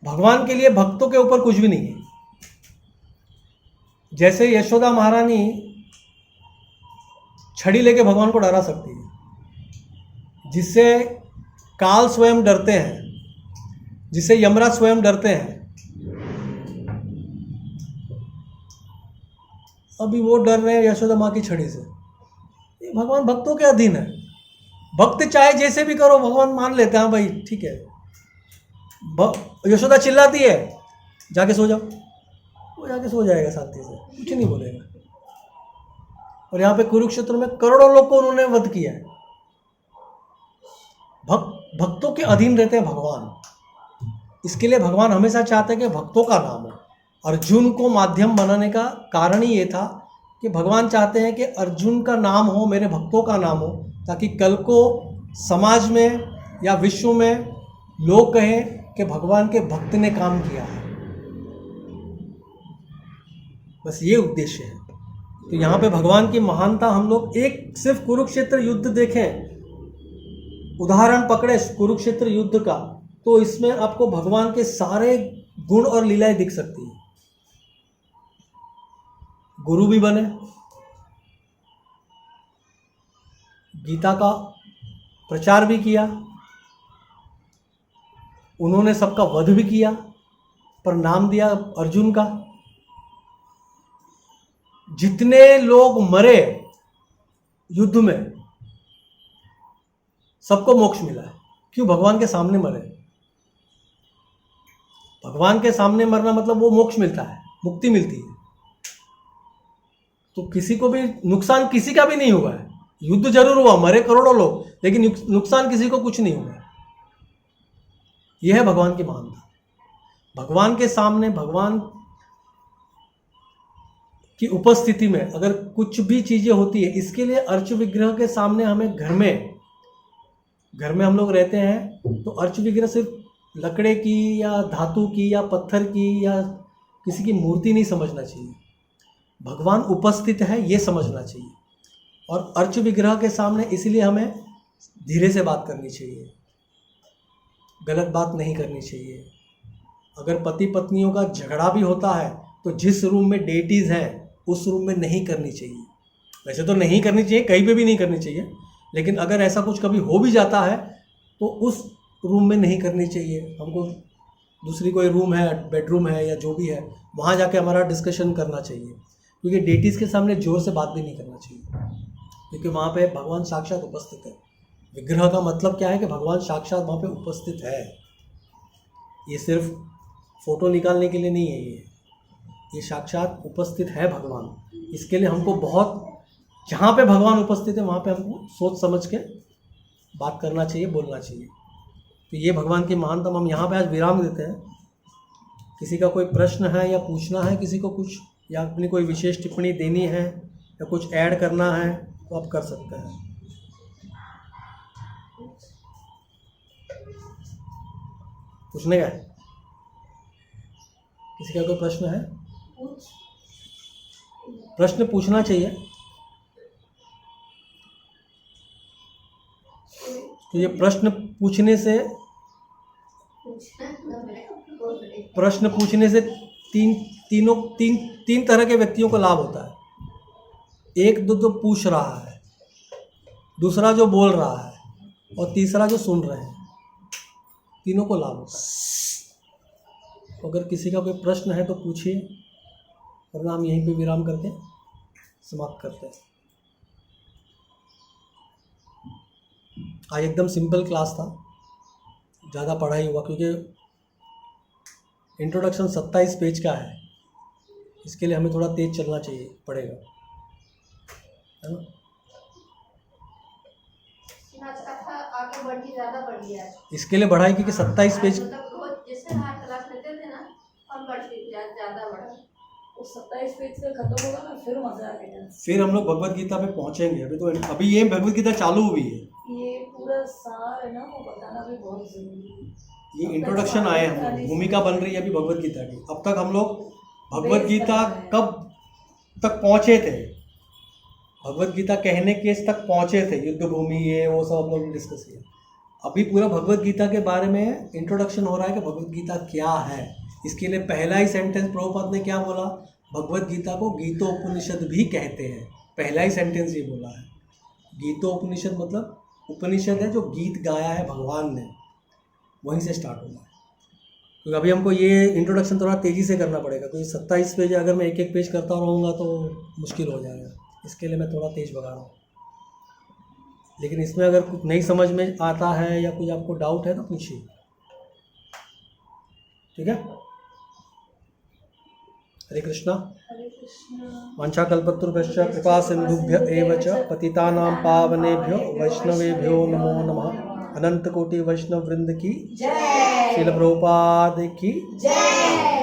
भगवान के लिए भक्तों के ऊपर कुछ भी नहीं है। जैसे यशोदा महारानी छड़ी लेके भगवान को डरा सकती है, जिससे काल स्वयं डरते हैं, जिससे यमराज स्वयं डरते हैं, अभी वो डर रहे हैं यशोदा माँ की छड़ी से। ये भगवान भक्तों के अधीन है। भक्त चाहे जैसे भी करो, भगवान मान लेते हैं, हाँ भाई ठीक है। यशोदा चिल्लाती है जाके सो जाओ, वो जाके सो जाएगा शांति से, कुछ नहीं बोलेगा। और यहाँ पे कुरुक्षेत्र में करोड़ों लोग को उन्होंने वध किया है। भक्तों के अधीन रहते हैं भगवान। इसके लिए भगवान हमेशा चाहते हैं कि भक्तों का नाम हो। अर्जुन को माध्यम बनाने का कारण ही ये था कि भगवान चाहते हैं कि अर्जुन का नाम हो, मेरे भक्तों का नाम हो, ताकि कल को समाज में या विश्व में लोग कहें कि भगवान के भक्त ने काम किया है। बस ये उद्देश्य है। तो यहाँ पे भगवान की महानता हम लोग एक सिर्फ कुरुक्षेत्र युद्ध देखें, उदाहरण पकड़े कुरुक्षेत्र युद्ध का, तो इसमें आपको भगवान के सारे गुण और लीलाएं दिख सकती हैं। गुरु भी बने, गीता का प्रचार भी किया, उन्होंने सबका वध भी किया, पर नाम दिया अर्जुन का। जितने लोग मरे युद्ध में सबको मोक्ष मिला है। क्यों? भगवान के सामने मरे। भगवान के सामने मरना मतलब वो मोक्ष मिलता है, मुक्ति मिलती है। तो किसी को भी नुकसान किसी का भी नहीं हुआ है। युद्ध जरूर हुआ, मरे करोड़ों लोग, लेकिन नुकसान किसी को कुछ नहीं हुआ है। यह है भगवान की महानता। भगवान के सामने, भगवान की उपस्थिति में अगर कुछ भी चीजें होती है, इसके लिए अर्च विग्रह के सामने हमें घर में हम लोग रहते हैं, तो अर्च विग्रह सिर्फ लकड़े की या धातु की या पत्थर की या किसी की मूर्ति नहीं समझना चाहिए। भगवान उपस्थित है ये समझना चाहिए। और अर्च विग्रह के सामने इसलिए हमें धीरे से बात करनी चाहिए, गलत बात नहीं करनी चाहिए। अगर पति पत्नियों का झगड़ा भी होता है तो जिस रूम में डेटीज़ हैं उस रूम में नहीं करनी चाहिए। वैसे तो नहीं करनी चाहिए, कहीं पे भी नहीं करनी चाहिए, लेकिन अगर ऐसा कुछ कभी हो भी जाता है तो उस रूम में नहीं करनी चाहिए। हमको दूसरी कोई रूम है, बेडरूम है या जो भी है, वहाँ जाके हमारा डिस्कशन करना चाहिए। क्योंकि डेटीज़ के सामने ज़ोर से बात भी नहीं करना चाहिए, क्योंकि वहाँ पे भगवान साक्षात उपस्थित है। विग्रह का मतलब क्या है कि भगवान साक्षात वहाँ पे उपस्थित है। ये सिर्फ फोटो निकालने के लिए नहीं है, ये साक्षात उपस्थित है भगवान। इसके लिए हमको बहुत, जहाँ पे भगवान उपस्थित है वहाँ पे हमको सोच समझ के बात करना चाहिए, बोलना चाहिए। तो ये भगवान की महानता। हम यहाँ पे आज विराम देते हैं। किसी का कोई प्रश्न है या पूछना है किसी को कुछ, या अपनी कोई विशेष टिप्पणी देनी है या कुछ ऐड करना है तो आप कर सकते हैं। पूछने का है? किसी का कोई प्रश्न है? प्रश्न पूछना चाहिए। तो ये प्रश्न पूछने से तीन तरह के व्यक्तियों को लाभ होता है। एक जो पूछ रहा है, दूसरा जो बोल रहा है, और तीसरा जो सुन रहे हैं। तीनों को लाभ होता है। तो अगर किसी का कोई प्रश्न है तो पूछिए, वरना हम यहीं पे विराम करके समाप्त करते हैं। आज एकदम सिंपल क्लास था, ज़्यादा पढ़ाई हुआ क्योंकि इंट्रोडक्शन 27 पेज का है। इसके लिए हमें थोड़ा तेज चलना चाहिए पड़ेगा, है ना? आगे बढ़ी, ज़्यादा बढ़ गया है। इसके लिए बढ़ाई क्योंकि 27 पेज, मतलब रोज जैसे हर क्लास लेते थे ना, हम बढ़ती ज़्यादा बढ़ा। वो 27 पेज से खत्म होगा ना, फिर मजा आएगा। फिर हम लोग भगवत गीता पे पहुंचेंगे। अभी ये भगवत गीता चालू हुई है। ये पूरा सार है ना, वो बताना भी बहुत जरूरी है। ये इंट्रोडक्शन आए, हम लोग भूमिका बन रही है अभी भगवत गीता की। अब तक हम लोग भगवत गीता कब तक पहुंचे थे, भगवत गीता कहने के तक पहुंचे थे, युद्ध भूमि ये वो सब हम लोग डिस्कस किया। अभी पूरा भगवत गीता के बारे में इंट्रोडक्शन हो रहा है कि भगवत गीता क्या है। इसके लिए पहला ही सेंटेंस प्रभुपाद ने क्या बोला, भगवत गीता को गीतोपनिषद भी कहते हैं। पहला ही सेंटेंस ये बोला है। गीतोपनिषद मतलब उपनिषद है जो गीत गाया है भगवान ने, वहीं से स्टार्ट हुआ है। क्योंकि अभी हमको ये इंट्रोडक्शन थोड़ा तेज़ी से करना पड़ेगा, क्योंकि 27 पेज अगर मैं एक एक पेज करता रहूँगा तो मुश्किल हो जाएगा। इसके लिए मैं थोड़ा तेज़ भगा रहा हूँ। लेकिन इसमें अगर कुछ नहीं समझ में आता है या कुछ आपको डाउट है तो पूछिए, ठीक है। हरे कृष्णा। हरे कृष्णा। वाञ्छाकल्पतरुभ्यश्च कृपा सिन्धुभ्य एव च पतितानां पावनेभ्यो वैष्णवेभ्यो नमो नमः। अनंत कोटि वैष्णव वृंद की जय। श्रील प्रभुपाद की जय।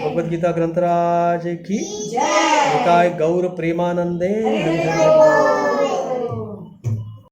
भगवद गीता ग्रंथराज की जय। निताय गौर प्रेमानंदे हरि हरि हरि बोल। बोल।